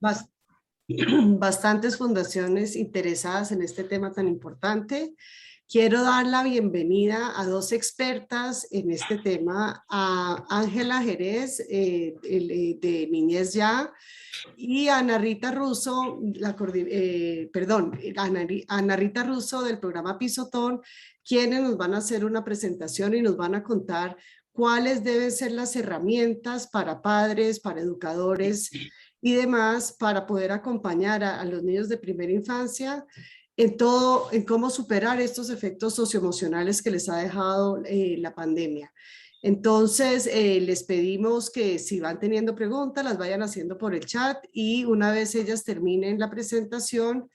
Bas- bastantes fundaciones interesadas en este tema tan importante. Quiero dar la bienvenida a dos expertas en este tema, a Ángela Jerez de Niñez Ya y a Ana Rita Russo, Ana Rita Russo del programa Pisotón, quienes nos van a hacer una presentación y nos van a contar cuáles deben ser las herramientas para padres, para educadores y demás para poder acompañar a los niños de primera infancia en todo, en cómo superar estos efectos socioemocionales que les ha dejado la pandemia. Entonces, les pedimos que si van teniendo preguntas, las vayan haciendo por el chat y una vez ellas terminen la presentación,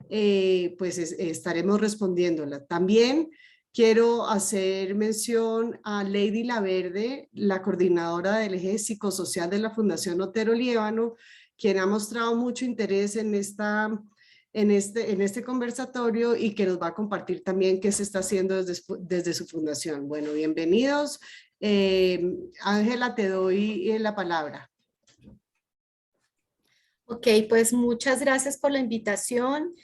pues estaremos respondiéndola. También quiero hacer mención a Lady Laverde, la coordinadora del eje psicosocial de la Fundación Otero Liévano, quien ha mostrado mucho interés en este conversatorio y que nos va a compartir también qué se está haciendo desde su fundación. Bueno, bienvenidos. Ángela, te doy la palabra. Ok, pues muchas gracias por la invitación.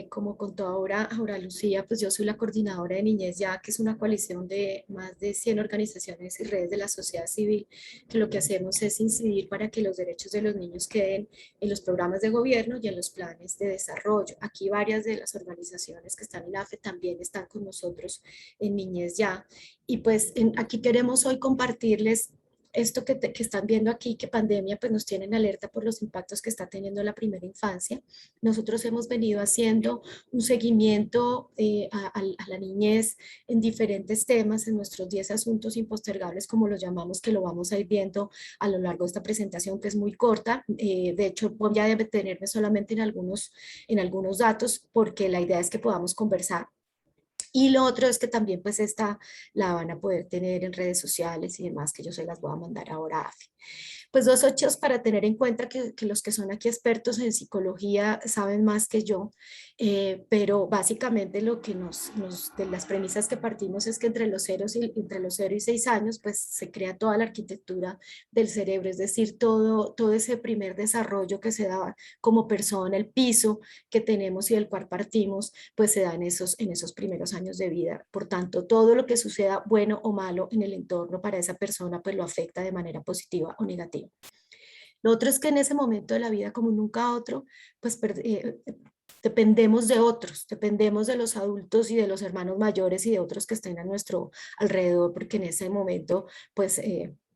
Como contó ahora Lucía, pues yo soy la coordinadora de Niñez Ya, que es una coalición de más de 100 organizaciones y redes de la sociedad civil, que lo que hacemos es incidir para que los derechos de los niños queden en los programas de gobierno y en los planes de desarrollo. Aquí varias de las organizaciones que están en AFE también están con nosotros en Niñez Ya. Y pues aquí queremos hoy compartirles esto que están viendo aquí, que pandemia pues nos tiene en alerta por los impactos que está teniendo la primera infancia. Nosotros hemos venido haciendo un seguimiento a la niñez en diferentes temas, en nuestros 10 asuntos impostergables, como los llamamos, que lo vamos a ir viendo a lo largo de esta presentación, que es muy corta. De hecho, voy a detenerme solamente en algunos datos, porque la idea es que podamos conversar. Y lo otro es que también pues esta la van a poder tener en redes sociales y demás, que yo se las voy a mandar ahora a AFI. Pues dos hechos para tener en cuenta que los que son aquí expertos en psicología saben más que yo, pero básicamente lo que de las premisas que partimos es que entre los 0 y 6 años pues se crea toda la arquitectura del cerebro, es decir, todo ese primer desarrollo que se da como persona, el piso que tenemos y del cual partimos, pues se da en esos primeros años de vida. Por tanto, todo lo que suceda, bueno o malo en el entorno para esa persona, pues lo afecta de manera positiva o negativa. Lo otro es que en ese momento de la vida, como nunca otro, pues dependemos de otros, dependemos de los adultos y de los hermanos mayores y de otros que estén a nuestro alrededor, porque en ese momento, pues,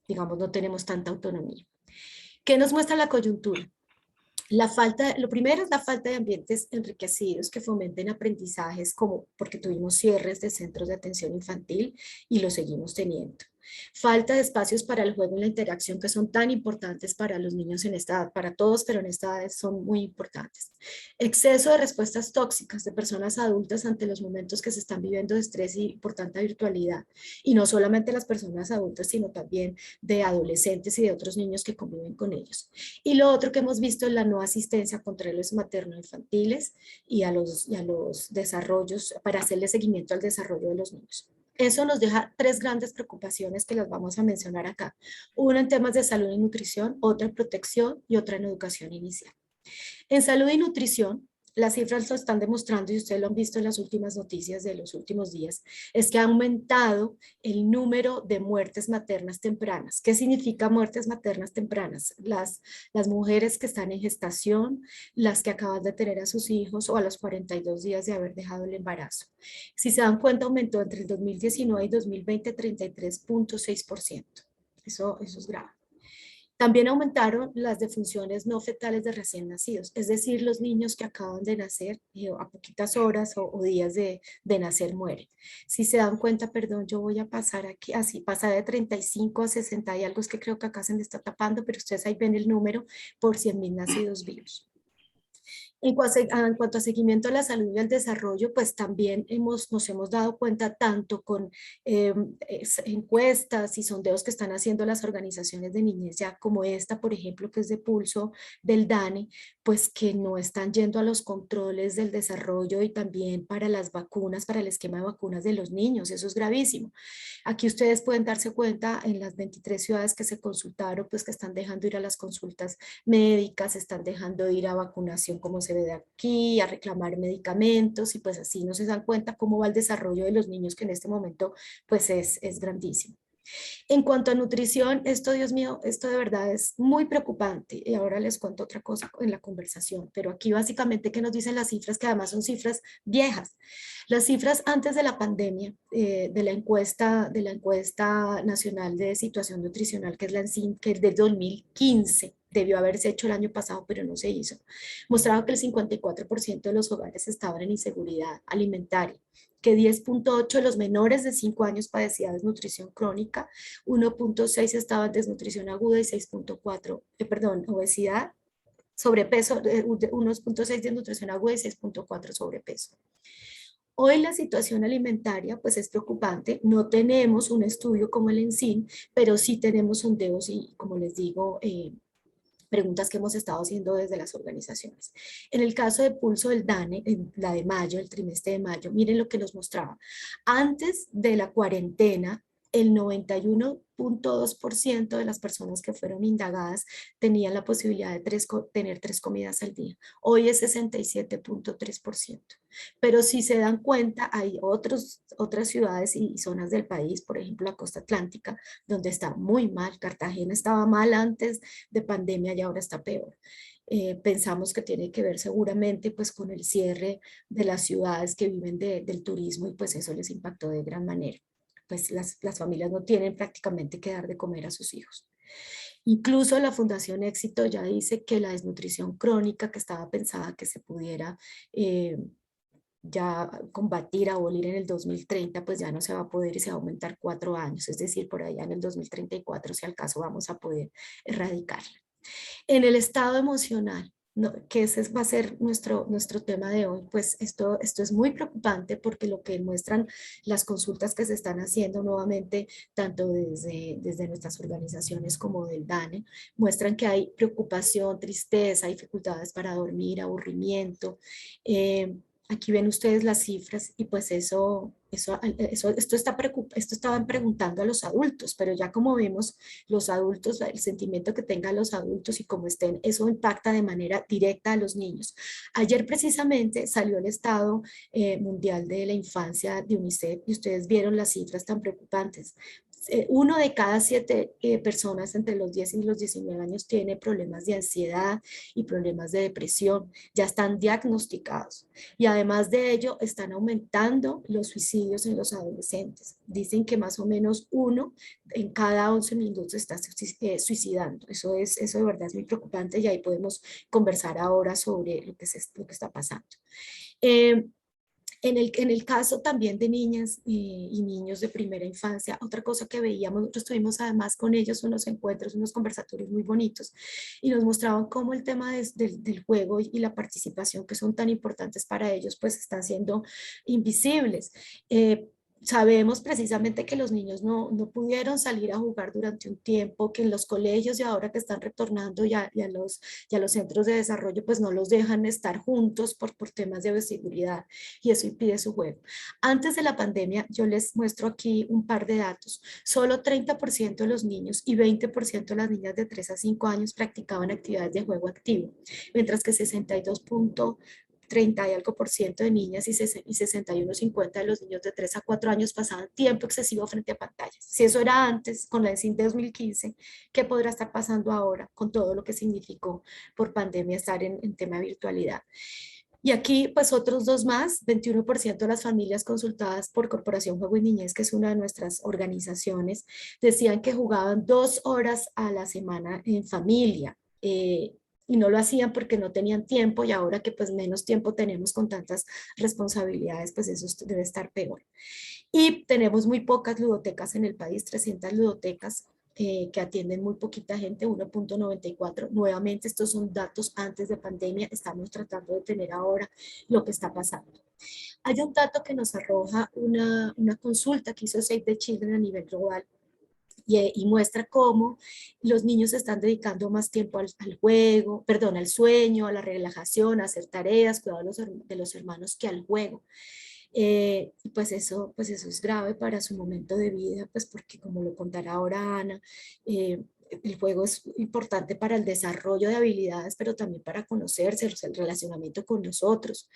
digamos, no tenemos tanta autonomía. ¿Qué nos muestra la coyuntura? Lo primero es la falta de ambientes enriquecidos que fomenten aprendizajes, como porque tuvimos cierres de centros de atención infantil y lo seguimos teniendo. Falta de espacios para el juego y la interacción, que son tan importantes para los niños en esta edad, para todos, pero en esta edad son muy importantes. Exceso de respuestas tóxicas de personas adultas ante los momentos que se están viviendo de estrés y por tanta virtualidad. Y no solamente las personas adultas, sino también de adolescentes y de otros niños que conviven con ellos. Y lo otro que hemos visto es la no asistencia a controles materno-infantiles y a los desarrollos, para hacerle seguimiento al desarrollo de los niños. Eso nos deja tres grandes preocupaciones que las vamos a mencionar acá. Una en temas de salud y nutrición, otra en protección y otra en educación inicial. En salud y nutrición, las cifras lo están demostrando y ustedes lo han visto en las últimas noticias de los últimos días, es que ha aumentado el número de muertes maternas tempranas. ¿Qué significa muertes maternas tempranas? Las mujeres que están en gestación, las que acaban de tener a sus hijos o a los 42 días de haber dejado el embarazo. Si se dan cuenta, aumentó entre el 2019 y 2020 33.6%. Eso es grave. También aumentaron las defunciones no fetales de recién nacidos, es decir, los niños que acaban de nacer a poquitas horas o días de nacer mueren. Si se dan cuenta, perdón, yo voy a pasar aquí, así, pasa de 35 a 60 y algo, es que creo que acá se me está tapando, pero ustedes ahí ven el número por 100.000 nacidos vivos. En cuanto a seguimiento de la salud y el desarrollo, pues también nos hemos dado cuenta tanto con encuestas y sondeos que están haciendo las organizaciones de niñez ya como esta, por ejemplo, que es de Pulso del DANE, pues que no están yendo a los controles del desarrollo y también para las vacunas, para el esquema de vacunas de los niños. Eso es gravísimo. Aquí ustedes pueden darse cuenta en las 23 ciudades que se consultaron, pues que están dejando ir a las consultas médicas, están dejando ir a vacunación como se ve de aquí, a reclamar medicamentos y pues así no se dan cuenta cómo va el desarrollo de los niños que en este momento pues es grandísimo. En cuanto a nutrición, esto, Dios mío, esto de verdad es muy preocupante y ahora les cuento otra cosa en la conversación, pero aquí básicamente que nos dicen las cifras que además son cifras viejas. Las cifras antes de la pandemia, de la encuesta nacional de situación nutricional, que es la ENSIN, que es de 2015, debió haberse hecho el año pasado, pero no se hizo, mostraba que el 54% de los hogares estaban en inseguridad alimentaria, que 10.8 de los menores de 5 años padecían desnutrición crónica, 1.6 estaba en desnutrición aguda y 6.4, perdón, obesidad, sobrepeso, 1.6 de nutrición aguda y 6.4 sobrepeso. Hoy la situación alimentaria pues es preocupante, no tenemos un estudio como el ENSIN, pero sí tenemos sondeos y como les digo, preguntas que hemos estado haciendo desde las organizaciones. En el caso de Pulso del DANE, en la de mayo, el trimestre de mayo, miren lo que nos mostraba. Antes de la cuarentena, el 91.2% de las personas que fueron indagadas tenían la posibilidad de tener 3 comidas al día. Hoy es 67.3%. Pero si se dan cuenta, hay otras ciudades y zonas del país, por ejemplo la costa atlántica, donde está muy mal. Cartagena estaba mal antes de pandemia y ahora está peor. Pensamos que tiene que ver seguramente pues con el cierre de las ciudades que viven del turismo y pues eso les impactó de gran manera. Pues las familias no tienen prácticamente que dar de comer a sus hijos. Incluso la Fundación Éxito ya dice que la desnutrición crónica que estaba pensada que se pudiera ya combatir, abolir en el 2030, pues ya no se va a poder y se va a aumentar 4 años, es decir, por allá en el 2034, si al caso vamos a poder erradicarla. En el estado emocional, no, que ese va a ser nuestro tema de hoy, pues esto es muy preocupante porque lo que muestran las consultas que se están haciendo nuevamente, tanto desde nuestras organizaciones como del DANE, muestran que hay preocupación, tristeza, dificultades para dormir, aburrimiento. Aquí ven ustedes las cifras y pues esto estaban preguntando a los adultos, pero ya como vimos, los adultos, el sentimiento que tengan los adultos y cómo estén, eso impacta de manera directa a los niños. Ayer precisamente salió el Estado Mundial de la Infancia de UNICEF y ustedes vieron las cifras tan preocupantes. 1 de cada 7 personas entre los 10 y los 19 años tiene problemas de ansiedad y problemas de depresión, ya están diagnosticados. Y además de ello, están aumentando los suicidios en los adolescentes. Dicen que más o menos 1 en cada 11 minutos está suicidando. Eso de verdad es muy preocupante y ahí podemos conversar ahora sobre lo que está pasando. En el caso también de niñas y niños de primera infancia, otra cosa que veíamos, nosotros tuvimos además con ellos unos encuentros, unos conversatorios muy bonitos y nos mostraban cómo el tema del juego y la participación que son tan importantes para ellos pues están siendo invisibles. Sabemos precisamente que los niños no pudieron salir a jugar durante un tiempo, que en los colegios y ahora que están retornando ya a los centros de desarrollo, pues no los dejan estar juntos por temas de seguridad y eso impide su juego. Antes de la pandemia, yo les muestro aquí un par de datos. Solo 30% de los niños y 20% de las niñas de 3 a 5 años practicaban actividades de juego activo, mientras que 30 y algo por ciento de niñas y 61,50% de los niños de 3 a 4 años pasaban tiempo excesivo frente a pantallas. Si eso era antes, con la ENSIN de 2015, ¿qué podrá estar pasando ahora con todo lo que significó por pandemia estar en tema de virtualidad? Y aquí, pues otros 2 más, 21% de las familias consultadas por Corporación Juego y Niñez, que es una de nuestras organizaciones, decían que jugaban 2 horas a la semana en familia. Y no lo hacían porque no tenían tiempo y ahora que pues menos tiempo tenemos con tantas responsabilidades, pues eso debe estar peor. Y tenemos muy pocas ludotecas en el país, 300 ludotecas. que atienden muy poquita gente, 1.94. Nuevamente, estos son datos antes de pandemia, estamos tratando de tener ahora lo que está pasando. Hay un dato que nos arroja una consulta que hizo Save the Children a nivel global y muestra cómo los niños se están dedicando más tiempo al juego, perdón, al sueño, a la relajación, a hacer tareas, cuidado de los hermanos que al juego. Pues eso es grave para su momento de vida, pues porque como lo contará ahora Ana, el juego es importante para el desarrollo de habilidades, pero también para conocerse, el relacionamiento con los otros.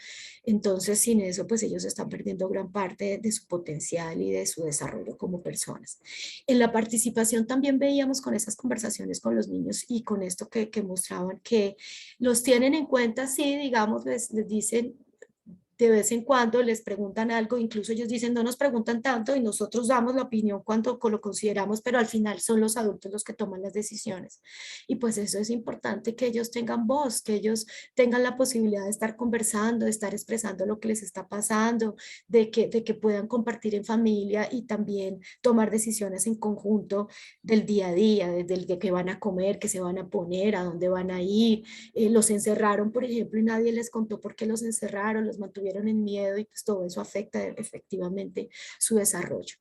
Entonces, sin eso, pues ellos están perdiendo gran parte de su potencial y de su desarrollo como personas. En la participación también veíamos con esas conversaciones con los niños y con esto que mostraban que los tienen en cuenta, sí, digamos, les dicen, de vez en cuando les preguntan algo, incluso ellos dicen no nos preguntan tanto y nosotros damos la opinión cuando lo consideramos, pero al final son los adultos los que toman las decisiones. Y pues eso es importante, que ellos tengan voz, que ellos tengan la posibilidad de estar conversando, de estar expresando lo que les está pasando, de que puedan compartir en familia y también tomar decisiones en conjunto del día a día, desde el de qué van a comer, qué se van a poner, a dónde van a ir. Los encerraron, por ejemplo, y nadie les contó por qué los encerraron, los mantuvieron en miedo y pues todo eso afecta efectivamente su desarrollo.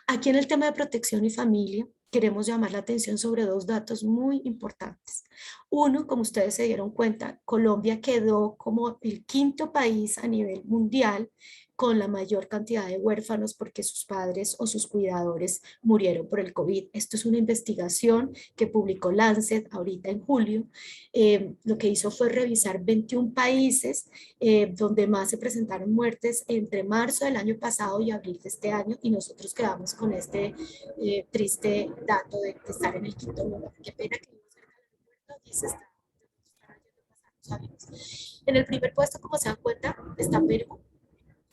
Aquí en el tema de protección y familia, queremos llamar la atención sobre dos datos muy importantes. Uno, como ustedes se dieron cuenta, Colombia quedó como el quinto país a nivel mundial con la mayor cantidad de huérfanos porque sus padres o sus cuidadores murieron por el COVID. Esto es una investigación que publicó Lancet ahorita en julio. Lo que hizo fue revisar 21 países donde más se presentaron muertes entre marzo del año pasado y abril de este año, y nosotros quedamos con este triste dato de estar en el quinto lugar. Qué pena que no cerca del muerto y se está en el primer puesto, como se dan cuenta, está Perú.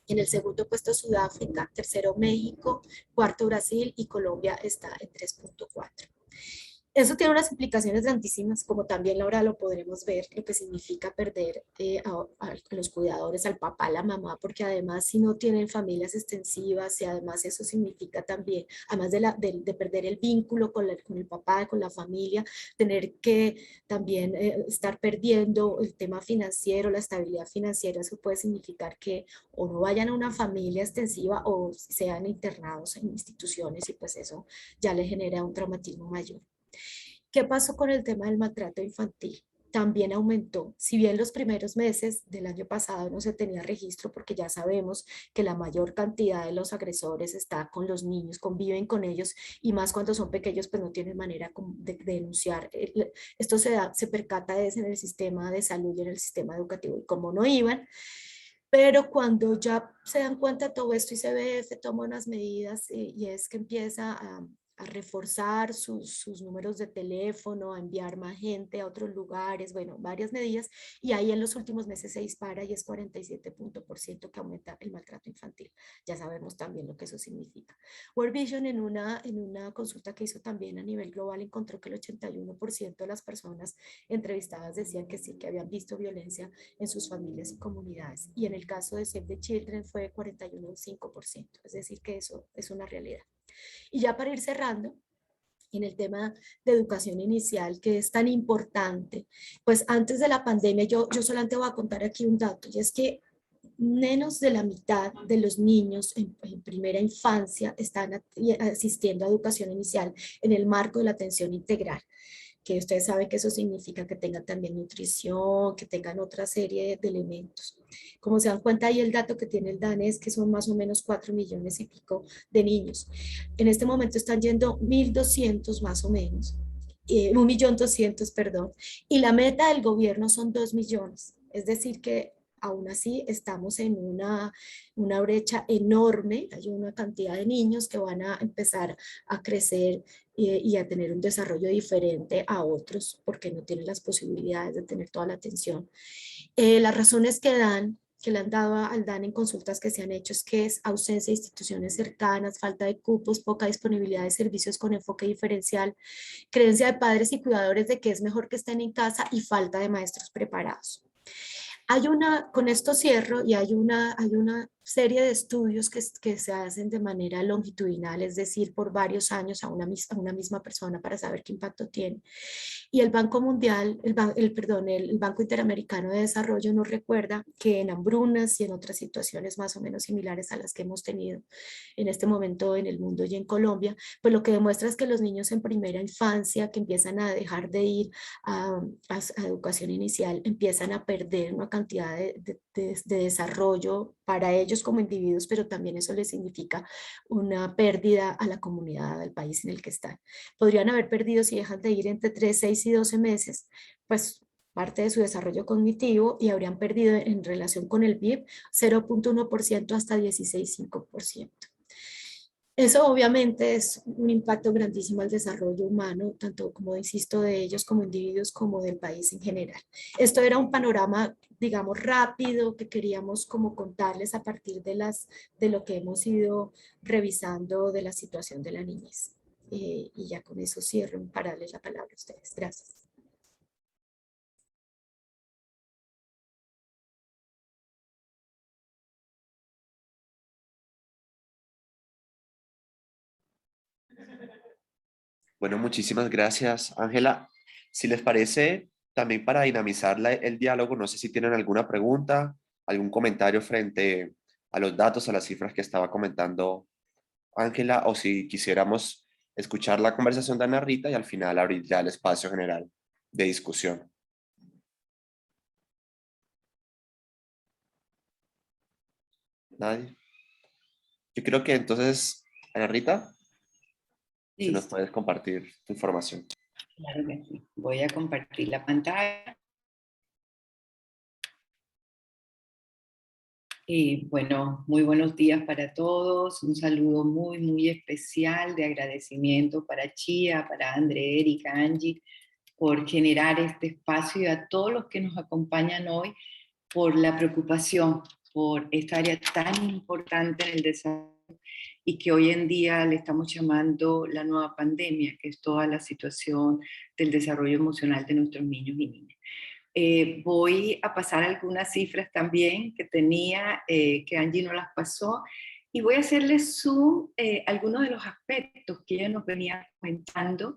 En el segundo puesto Sudáfrica, tercero México, cuarto Brasil y Colombia está en 3.4. Eso tiene unas implicaciones grandísimas, como también ahora lo podremos ver, lo que significa perder a los cuidadores, al papá, a la mamá, porque además si no tienen familias extensivas y además eso significa también, además de perder el vínculo con el papá, con la familia, tener que también estar perdiendo el tema financiero, la estabilidad financiera, eso puede significar que o no vayan a una familia extensiva o sean internados en instituciones y pues eso ya le genera un traumatismo mayor. ¿Qué pasó con el tema del maltrato infantil? También aumentó. Si bien los primeros meses del año pasado no se tenía registro, porque ya sabemos que la mayor cantidad de los agresores está con los niños, conviven con ellos y más cuando son pequeños, pues no tienen manera de denunciar. Esto se percata es en el sistema de salud y en el sistema educativo y como no iban. Pero cuando ya se dan cuenta de todo esto y CBF toma unas medidas y es que empieza a reforzar sus números de teléfono, a enviar más gente a otros lugares, bueno, varias medidas, y ahí en los últimos meses se dispara y es 47% que aumenta el maltrato infantil. Ya sabemos también lo que eso significa. World Vision en una consulta que hizo también a nivel global encontró que el 81% de las personas entrevistadas decían que sí, que habían visto violencia en sus familias y comunidades. Y en el caso de Save the Children fue 41,5%, es decir, que eso es una realidad. Y ya para ir cerrando, en el tema de educación inicial, que es tan importante, pues antes de la pandemia, yo solamente voy a contar aquí un dato, y es que menos de la mitad de los niños en primera infancia están asistiendo a educación inicial en el marco de la atención integral, que ustedes saben que eso significa que tengan también nutrición, que tengan otra serie de elementos. Como se dan cuenta ahí el dato que tiene el DANE es que son más o menos 4 millones y pico de niños. En este momento están yendo 1.200 más o menos, 1.200.000, perdón, y la meta del gobierno son 2 millones. Es decir que aún así estamos en una brecha enorme, hay una cantidad de niños que van a empezar a crecer y a tener un desarrollo diferente a otros porque no tienen las posibilidades de tener toda la atención. Las razones que le han dado al DAN en consultas que se han hecho es que es ausencia de instituciones cercanas, falta de cupos, poca disponibilidad de servicios con enfoque diferencial, creencia de padres y cuidadores de que es mejor que estén en casa y falta de maestros preparados. Con esto cierro, y hay una serie de estudios que se hacen de manera longitudinal, es decir, por varios años a una misma persona para saber qué impacto tiene. Y el Banco Mundial, el Banco Interamericano de Desarrollo nos recuerda que en hambrunas y en otras situaciones más o menos similares a las que hemos tenido en este momento en el mundo y en Colombia, pues lo que demuestra es que los niños en primera infancia que empiezan a dejar de ir a educación inicial, empiezan a perder una cantidad de desarrollo para ellos como individuos, pero también eso les significa una pérdida a la comunidad, al país en el que están. Podrían haber perdido, si dejan de ir entre 3, 6 y 12 meses, pues parte de su desarrollo cognitivo, y habrían perdido en relación con el PIB 0.1% hasta 16,5%. Eso obviamente es un impacto grandísimo al desarrollo humano, tanto como insisto de ellos como individuos como del país en general. Esto era un panorama, digamos, rápido que queríamos como contarles a partir de lo que hemos ido revisando de la situación de la niñez. Y ya con eso cierro para darles la palabra a ustedes. Gracias. Bueno, muchísimas gracias, Ángela. Si les parece, también para dinamizar el diálogo, no sé si tienen alguna pregunta, algún comentario frente a los datos, a las cifras que estaba comentando Ángela, o si quisiéramos escuchar la conversación de Ana Rita y al final abrir ya el espacio general de discusión. ¿Nadie? Yo creo que entonces, Ana Rita, si nos Listo, puedes compartir tu información. claro que sí. Voy a compartir la pantalla. Y bueno, muy buenos días para todos. Un saludo muy, muy especial de agradecimiento para Chía, para André, Erika, Angie, por generar este espacio, y a todos los que nos acompañan hoy por la preocupación por esta área tan importante en el desarrollo y que hoy en día le estamos llamando la nueva pandemia, que es toda la situación del desarrollo emocional de nuestros niños y niñas. Voy a pasar algunas cifras también que tenía, que Angie no las pasó, y voy a hacerles zoom algunos de los aspectos que ella nos venía comentando,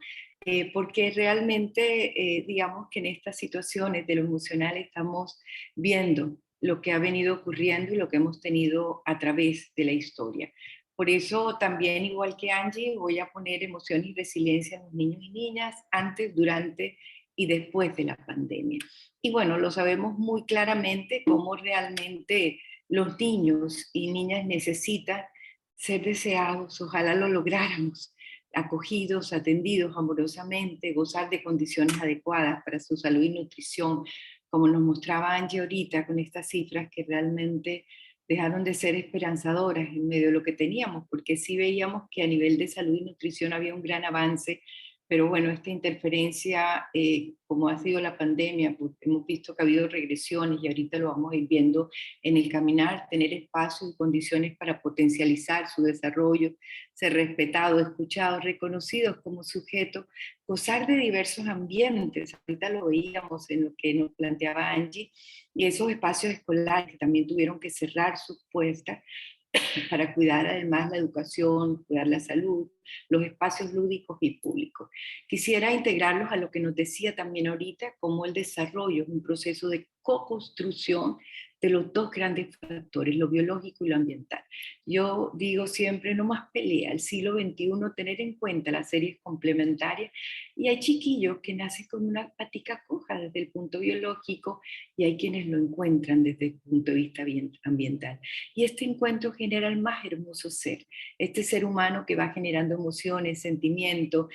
porque realmente digamos que en estas situaciones de lo emocional estamos viendo lo que ha venido ocurriendo y lo que hemos tenido a través de la historia. Por eso también, igual que Angie, voy a poner emoción y resiliencia en los niños y niñas antes, durante y después de la pandemia. Y bueno, lo sabemos muy claramente cómo realmente los niños y niñas necesitan ser deseados, ojalá lo lográramos, acogidos, atendidos amorosamente, gozar de condiciones adecuadas para su salud y nutrición, como nos mostraba Angie ahorita con estas cifras que realmente dejaron de ser esperanzadoras en medio de lo que teníamos, porque sí veíamos que a nivel de salud y nutrición había un gran avance, pero bueno, esta interferencia, como ha sido la pandemia, pues hemos visto que ha habido regresiones y ahorita lo vamos a ir viendo en el caminar, tener espacios y condiciones para potencializar su desarrollo, ser respetados, escuchados, reconocidos como sujetos, gozar de diversos ambientes, ahorita lo veíamos en lo que nos planteaba Angie, y esos espacios escolares que también tuvieron que cerrar sus puertas para cuidar además la educación, cuidar la salud, los espacios lúdicos y públicos. Quisiera integrarlos a lo que nos decía también ahorita, como el desarrollo es un proceso de co-construcción de los dos grandes factores, lo biológico y lo ambiental. Yo digo siempre, no más pelea, el siglo XXI, tener en cuenta las series complementarias, y hay chiquillos que nacen con una patica coja desde el punto biológico y hay quienes lo encuentran desde el punto de vista ambiental. Y este encuentro genera el más hermoso ser, este ser humano que va generando emociones, sentimientos,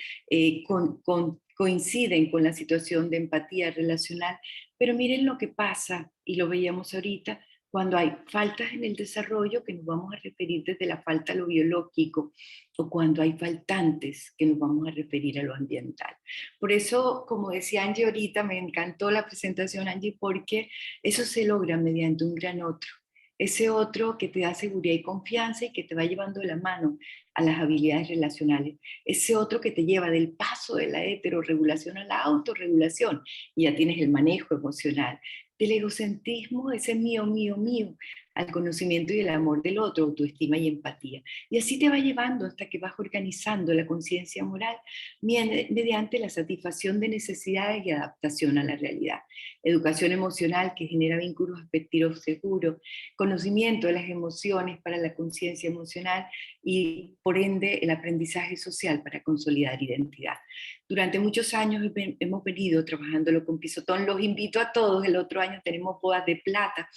coinciden con la situación de empatía relacional, pero miren lo que pasa, y lo veíamos ahorita, cuando hay faltas en el desarrollo, que nos vamos a referir desde la falta a lo biológico, o cuando hay faltantes, que nos vamos a referir a lo ambiental. Por eso, como decía Angie ahorita, me encantó la presentación, Angie, porque eso se logra mediante un gran otro. Ese otro que te da seguridad y confianza y que te va llevando de la mano a las habilidades relacionales. Ese otro que te lleva del paso de la heterorregulación a la autorregulación, y ya tienes el manejo emocional. Del egocentrismo, ese mío, mío, mío, al conocimiento y el amor del otro, autoestima y empatía. Y así te va llevando hasta que vas organizando la conciencia moral mediante la satisfacción de necesidades y adaptación a la realidad. Educación emocional que genera vínculos afectivos seguros, conocimiento de las emociones para la conciencia emocional y por ende el aprendizaje social para consolidar identidad. Durante muchos años hemos venido trabajándolo con Pisotón. Los invito a todos, el otro año tenemos bodas de plata,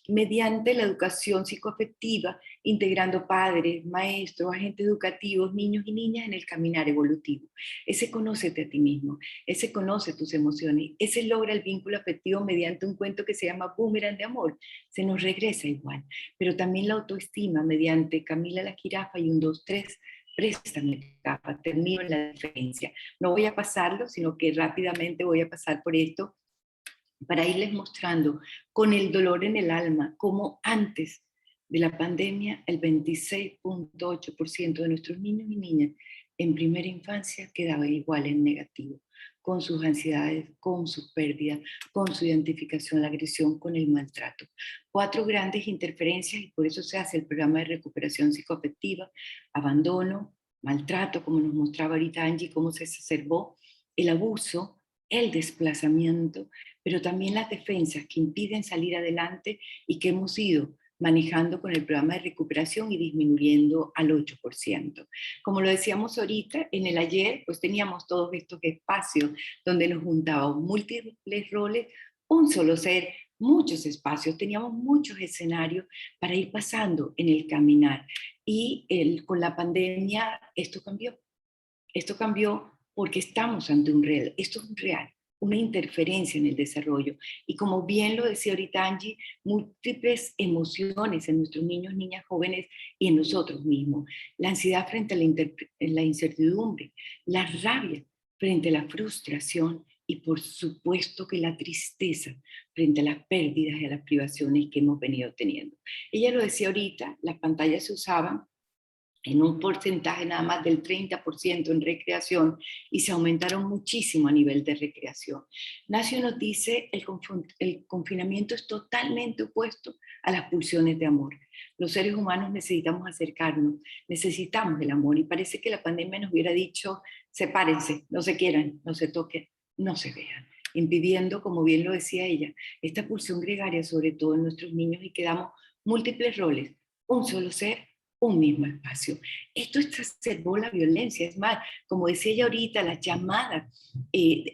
mediante la educación psicoafectiva, integrando padres, maestros, agentes educativos, niños y niñas en el caminar evolutivo. Ese conócete a ti mismo, ese conoce tus emociones, ese logra el vínculo afectivo mediante un cuento que se llama Boomerang de Amor, se nos regresa igual, pero también la autoestima mediante Camila la Jirafa y 1, 2, 3, préstame capa, termino en la diferencia. No voy a pasarlo, sino que rápidamente voy a pasar por esto para irles mostrando con el dolor en el alma cómo antes de la pandemia el 26.8% de nuestros niños y niñas en primera infancia quedaba igual en negativo, con sus ansiedades, con sus pérdidas, con su identificación, la agresión, con el maltrato. 4 grandes interferencias y por eso se hace el programa de recuperación psicoafectiva, abandono, maltrato, como nos mostraba ahorita Angie, cómo se exacerbó, el abuso, el desplazamiento, pero también las defensas que impiden salir adelante y que hemos ido manejando con el programa de recuperación y disminuyendo al 8%. Como lo decíamos ahorita, en el ayer, pues teníamos todos estos espacios donde nos juntábamos múltiples roles, un solo ser, muchos espacios, teníamos muchos escenarios para ir pasando en el caminar. Y con la pandemia esto cambió. Esto cambió porque estamos ante un real, esto es un real, una interferencia en el desarrollo. Y como bien lo decía ahorita Angie, múltiples emociones en nuestros niños, niñas, jóvenes y en nosotros mismos. La ansiedad frente a la incertidumbre, la rabia frente a la frustración y por supuesto que la tristeza frente a las pérdidas y a las privaciones que hemos venido teniendo. Ella lo decía ahorita, las pantallas se usaban en un porcentaje nada más del 30% en recreación y se aumentaron muchísimo a nivel de recreación. Nacio nos dice, el confinamiento es totalmente opuesto a las pulsiones de amor. Los seres humanos necesitamos acercarnos, necesitamos el amor y parece que la pandemia nos hubiera dicho, sepárense, no se quieran, no se toquen, no se vean, impidiendo, como bien lo decía ella, esta pulsión gregaria, sobre todo en nuestros niños, y que damos múltiples roles, un solo ser, un mismo espacio. Esto exacerbó la violencia, es más, como decía ella ahorita, las llamadas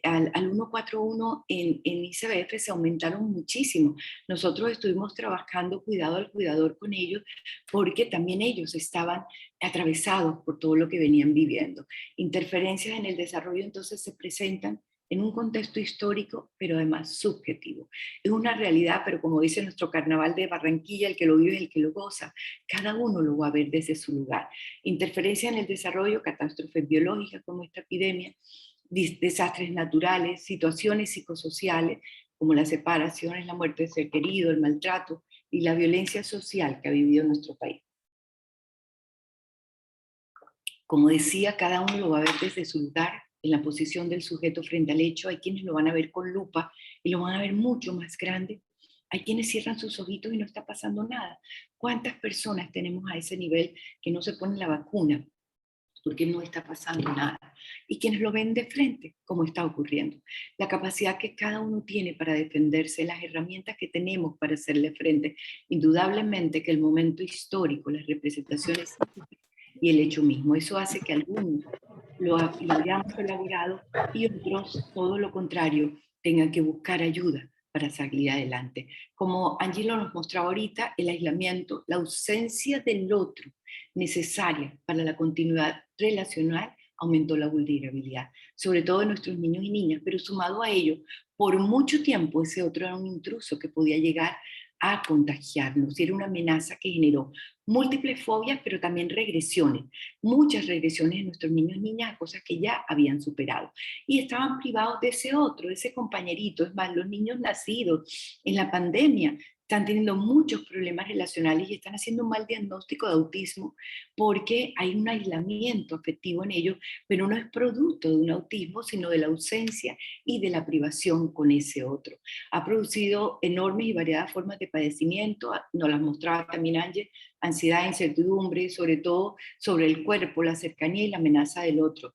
al 141 en ICBF se aumentaron muchísimo. Nosotros estuvimos trabajando cuidado al cuidador con ellos porque también ellos estaban atravesados por todo lo que venían viviendo. Interferencias en el desarrollo entonces se presentan en un contexto histórico, pero además subjetivo. Es una realidad, pero como dice nuestro carnaval de Barranquilla, el que lo vive es el que lo goza. Cada uno lo va a ver desde su lugar. Interferencia en el desarrollo, catástrofes biológicas como esta epidemia, desastres naturales, situaciones psicosociales, como las separaciones, la muerte de ser querido, el maltrato y la violencia social que ha vivido nuestro país. Como decía, cada uno lo va a ver desde su lugar, en la posición del sujeto frente al hecho. Hay quienes lo van a ver con lupa y lo van a ver mucho más grande. Hay quienes cierran sus ojitos y no está pasando nada. ¿Cuántas personas tenemos a ese nivel que no se ponen la vacuna porque no está pasando nada? Y quienes lo ven de frente, como está ocurriendo. La capacidad que cada uno tiene para defenderse, las herramientas que tenemos para hacerle frente. Indudablemente que el momento histórico, las representaciones y el hecho mismo, eso hace que algunos lo hayamos elaborado y otros, todo lo contrario, tengan que buscar ayuda para salir adelante. Como Angelo nos mostraba ahorita, el aislamiento, la ausencia del otro necesaria para la continuidad relacional aumentó la vulnerabilidad, sobre todo de nuestros niños y niñas, pero sumado a ello, por mucho tiempo ese otro era un intruso que podía llegar a contagiarnos, y era una amenaza que generó múltiples fobias, pero también regresiones, muchas regresiones de nuestros niños y niñas a cosas que ya habían superado, y estaban privados de ese otro, de ese compañerito. Es más, los niños nacidos en la pandemia están teniendo muchos problemas relacionales y están haciendo un mal diagnóstico de autismo porque hay un aislamiento afectivo en ellos, pero no es producto de un autismo, sino de la ausencia y de la privación con ese otro. Ha producido enormes y variadas formas de padecimiento, nos las mostraba también Ángel, ansiedad, incertidumbre, sobre todo sobre el cuerpo, la cercanía y la amenaza del otro.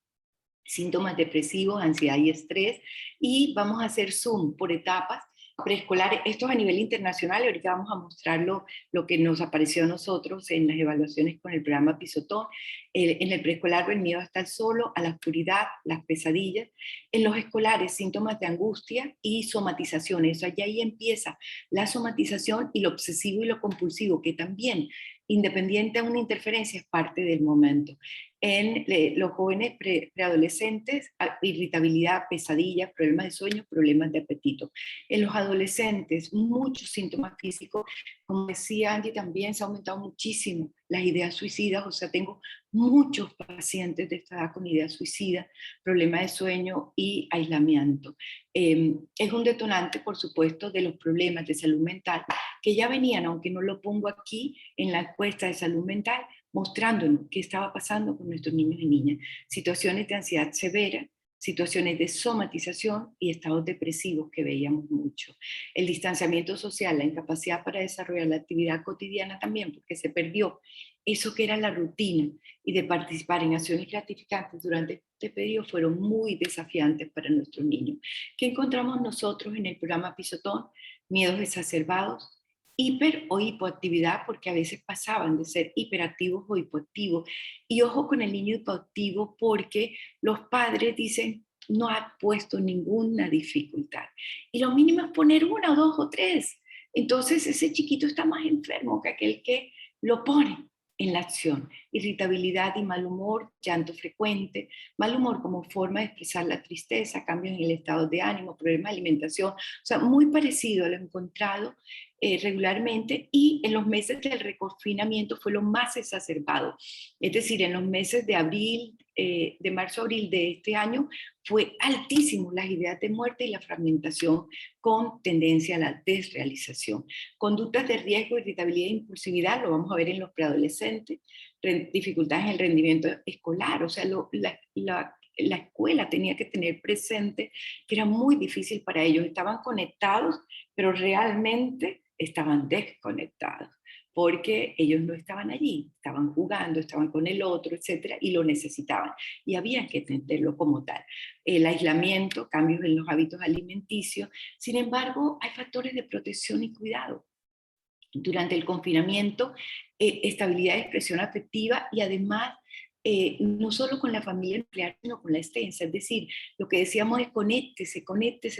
Síntomas depresivos, ansiedad y estrés, y vamos a hacer Zoom por etapas preescolar, esto es a nivel internacional, y ahorita vamos a mostrar lo que nos apareció a nosotros en las evaluaciones con el programa Pisotón. En el preescolar, el miedo a estar solo, a la oscuridad, las pesadillas. En los escolares, síntomas de angustia y somatizaciones. Allá ahí empieza la somatización y lo obsesivo y lo compulsivo, que también, independiente de una interferencia, es parte del momento. En los jóvenes preadolescentes, irritabilidad, pesadillas, problemas de sueño, problemas de apetito. En los adolescentes, muchos síntomas físicos, como decía Angie, también se ha aumentado muchísimo las ideas suicidas, o sea, tengo muchos pacientes de esta edad con ideas suicidas, problemas de sueño y aislamiento. Es un detonante, por supuesto, de los problemas de salud mental que ya venían, aunque no lo pongo aquí en la encuesta de salud mental, mostrándonos qué estaba pasando con nuestros niños y niñas. Situaciones de ansiedad severa, situaciones de somatización y estados depresivos que veíamos mucho. El distanciamiento social, la incapacidad para desarrollar la actividad cotidiana también, porque se perdió eso que era la rutina, y de participar en acciones gratificantes durante este periodo fueron muy desafiantes para nuestros niños. ¿Qué encontramos nosotros en el programa Pisotón? Miedos exacerbados, hiper o hipoactividad, porque a veces pasaban de ser hiperactivos o hipoactivos. Y ojo con el niño hipoactivo, porque los padres dicen, no ha puesto ninguna dificultad. Y lo mínimo es poner una o dos o tres. Entonces ese chiquito está más enfermo que aquel que lo pone en la acción. Irritabilidad y mal humor, llanto frecuente, mal humor como forma de expresar la tristeza, cambios en el estado de ánimo, problemas de alimentación, o sea, muy parecido a lo encontrado regularmente, y en los meses del reconfinamiento fue lo más exacerbado. Es decir, en los meses de abril, de marzo a abril de este año, fue altísimo las ideas de muerte y la fragmentación con tendencia a la desrealización. Conductas de riesgo, irritabilidad e impulsividad, lo vamos a ver en los preadolescentes, dificultades en el rendimiento escolar, o sea, la escuela tenía que tener presente que era muy difícil para ellos, estaban conectados, pero realmente estaban desconectados, porque ellos no estaban allí, estaban jugando, estaban con el otro, etcétera, y lo necesitaban, y había que entenderlo como tal. El aislamiento, cambios en los hábitos alimenticios, sin embargo, hay factores de protección y cuidado. Durante el confinamiento, estabilidad de expresión afectiva, y además no solo con la familia nuclear, sino con la extensa. Es decir, lo que decíamos es conéctese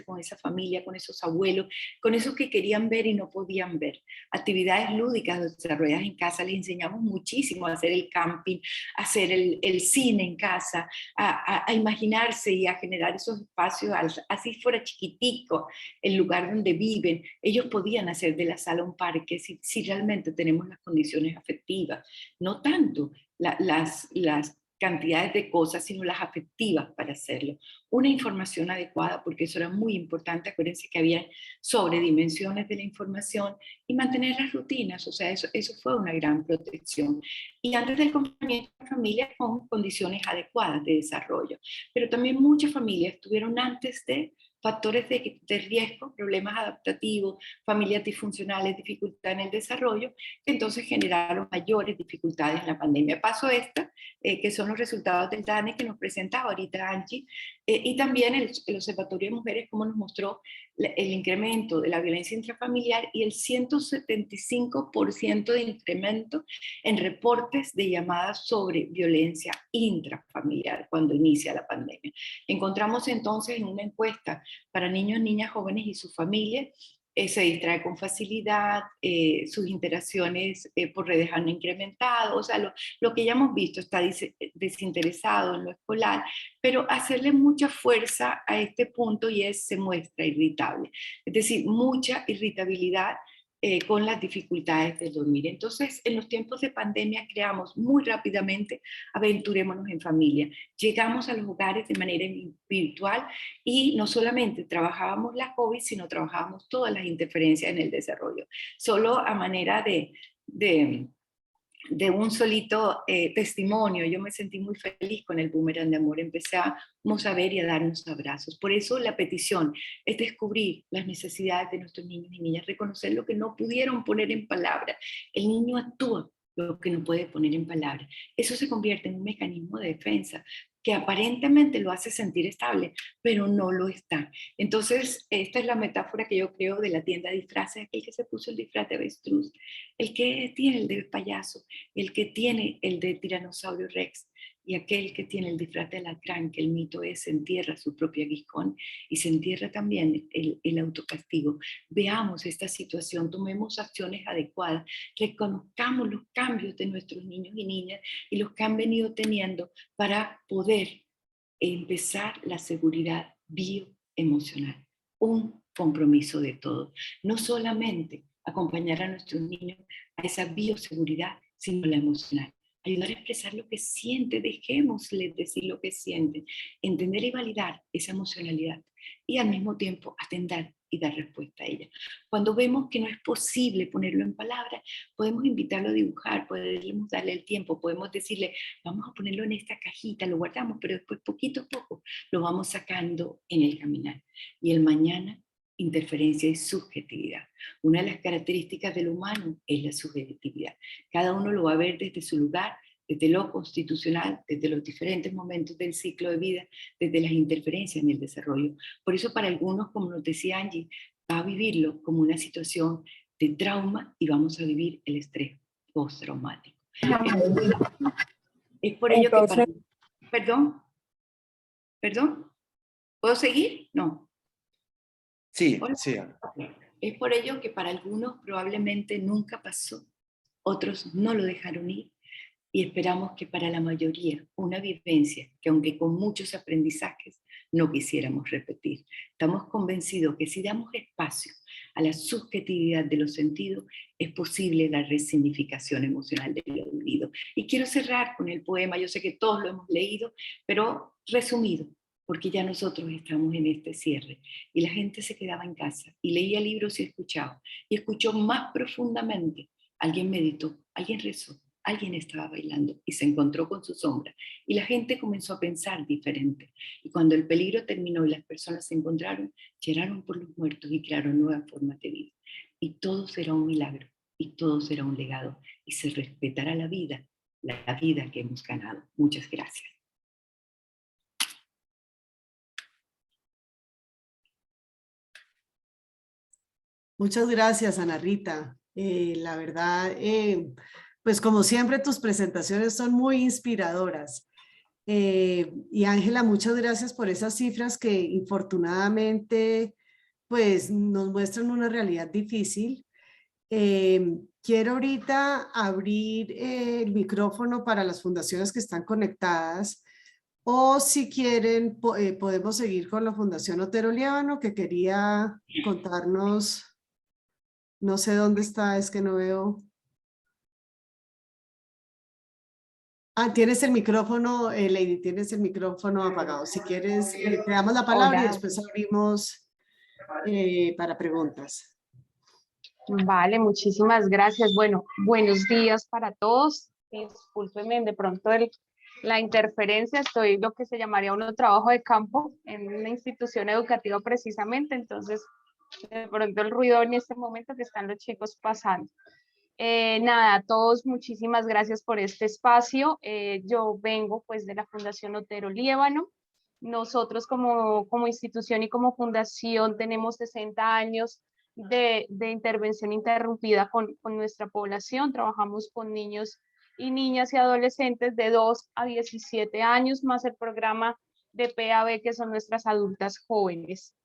con esa familia, con esos abuelos, con esos que querían ver y no podían ver. Actividades lúdicas desarrolladas en casa, les enseñamos muchísimo a hacer el camping, a hacer el cine en casa, a imaginarse y a generar esos espacios, así fuera chiquitico el lugar donde viven. Ellos podían hacer de la sala un parque si realmente tenemos las condiciones afectivas, no tanto las cantidades de cosas, sino las afectivas para hacerlo. Una información adecuada, porque eso era muy importante. Acuérdense que había sobredimensiones de la información, y mantener las rutinas, o sea, eso fue una gran protección. Y antes del confinamiento, familias con condiciones adecuadas de desarrollo. Pero también muchas familias tuvieron antes de factores de riesgo, problemas adaptativos, familias disfuncionales, dificultad en el desarrollo, que entonces generaron mayores dificultades en la pandemia. Paso esta, que son los resultados del DANE que nos presentaba ahorita Angie, y también el Observatorio de Mujeres, como nos mostró el incremento de la violencia intrafamiliar y el 175% de incremento en reportes de llamadas sobre violencia intrafamiliar cuando inicia la pandemia. Encontramos entonces en una encuesta para niños, niñas, jóvenes y sus familias, se distrae con facilidad, sus interacciones por redes han incrementado, o sea, lo que ya hemos visto, está desinteresado en lo escolar, pero hacerle mucha fuerza a este punto, y se muestra irritable. Es decir, mucha irritabilidad, con las dificultades de dormir. Entonces, en los tiempos de pandemia creamos muy rápidamente Aventurémonos en Familia. Llegamos a los hogares de manera virtual y no solamente trabajábamos la COVID, sino trabajábamos todas las interferencias en el desarrollo. Solo a manera de un solito testimonio, yo me sentí muy feliz con el Boomerang de Amor, empezamos a ver y a darnos abrazos. Por eso la petición es descubrir las necesidades de nuestros niños y niñas, reconocer lo que no pudieron poner en palabras. El niño actúa lo que no puede poner en palabras. Eso se convierte en un mecanismo de defensa que aparentemente lo hace sentir estable, pero no lo está. Entonces, esta es la metáfora que yo creo de la tienda de disfraces, aquel que se puso el disfraz de avestruz, el que tiene el de payaso, el que tiene el de tiranosaurio rex, y aquel que tiene el disfraz de alacrán, que el mito es, se entierra su propio aguijón y se entierra también el autocastigo. Veamos esta situación, tomemos acciones adecuadas, reconozcamos los cambios de nuestros niños y niñas y los que han venido teniendo para poder empezar la seguridad bioemocional. Un compromiso de todos. No solamente acompañar a nuestros niños a esa bioseguridad, sino la emocional. Ayudar a expresar lo que siente, dejémosles decir lo que sienten, entender y validar esa emocionalidad y al mismo tiempo atender y dar respuesta a ella. Cuando vemos que no es posible ponerlo en palabras, podemos invitarlo a dibujar, podemos darle el tiempo, podemos decirle, vamos a ponerlo en esta cajita, lo guardamos, pero después poquito a poco lo vamos sacando en el caminar. Y el mañana, interferencia y subjetividad. Una de las características del humano es la subjetividad. Cada uno lo va a ver desde su lugar, desde lo constitucional, desde los diferentes momentos del ciclo de vida, desde las interferencias en el desarrollo. Por eso para algunos, como nos decía Angie, va a vivirlo como una situación de trauma y vamos a vivir el estrés postraumático. Es por ello que para... ¿Perdón? ¿Puedo seguir? No. Sí, Hola. sí. Es por ello que para algunos probablemente nunca pasó, otros no lo dejaron ir y esperamos que para la mayoría una vivencia que aunque con muchos aprendizajes no quisiéramos repetir. Estamos convencidos que si damos espacio a la subjetividad de los sentidos es posible la resignificación emocional de lo vivido. Y quiero cerrar con el poema, yo sé que todos lo hemos leído, pero resumido, porque ya nosotros estamos en este cierre y la gente se quedaba en casa y leía libros y escuchaba, y escuchó más profundamente. Alguien meditó, alguien rezó, alguien estaba bailando y se encontró con su sombra y la gente comenzó a pensar diferente. Y cuando el peligro terminó y las personas se encontraron, lloraron por los muertos y crearon nuevas formas de vida. Y todo será un milagro y todo será un legado y se respetará la vida que hemos ganado. Muchas gracias. Muchas gracias, Ana Rita. La verdad, pues como siempre, tus presentaciones son muy inspiradoras. Y Ángela, muchas gracias por esas cifras que infortunadamente pues nos muestran una realidad difícil. Quiero ahorita abrir el micrófono para las fundaciones que están conectadas. O si quieren, podemos seguir con la Fundación Otero Líbano, que quería contarnos, no sé dónde está, es que no veo. Ah, tienes el micrófono, Lady, tienes el micrófono apagado. Si quieres, te damos la palabra y Hola. después abrimos para preguntas. Vale, muchísimas gracias. Bueno, buenos días para todos. Discúlpenme de pronto la interferencia. Estoy lo que se llamaría un trabajo de campo en una institución educativa precisamente. Entonces, de pronto el ruido en este momento que están los chicos pasando. Nada, a todos muchísimas gracias por este espacio. Yo vengo pues de la Fundación Otero Líbano. Nosotros como institución y como fundación tenemos 60 años de intervención interrumpida con nuestra población. Trabajamos con niños y niñas y adolescentes de 2 a 17 años, más el programa de PAB, que son nuestras adultas jóvenes.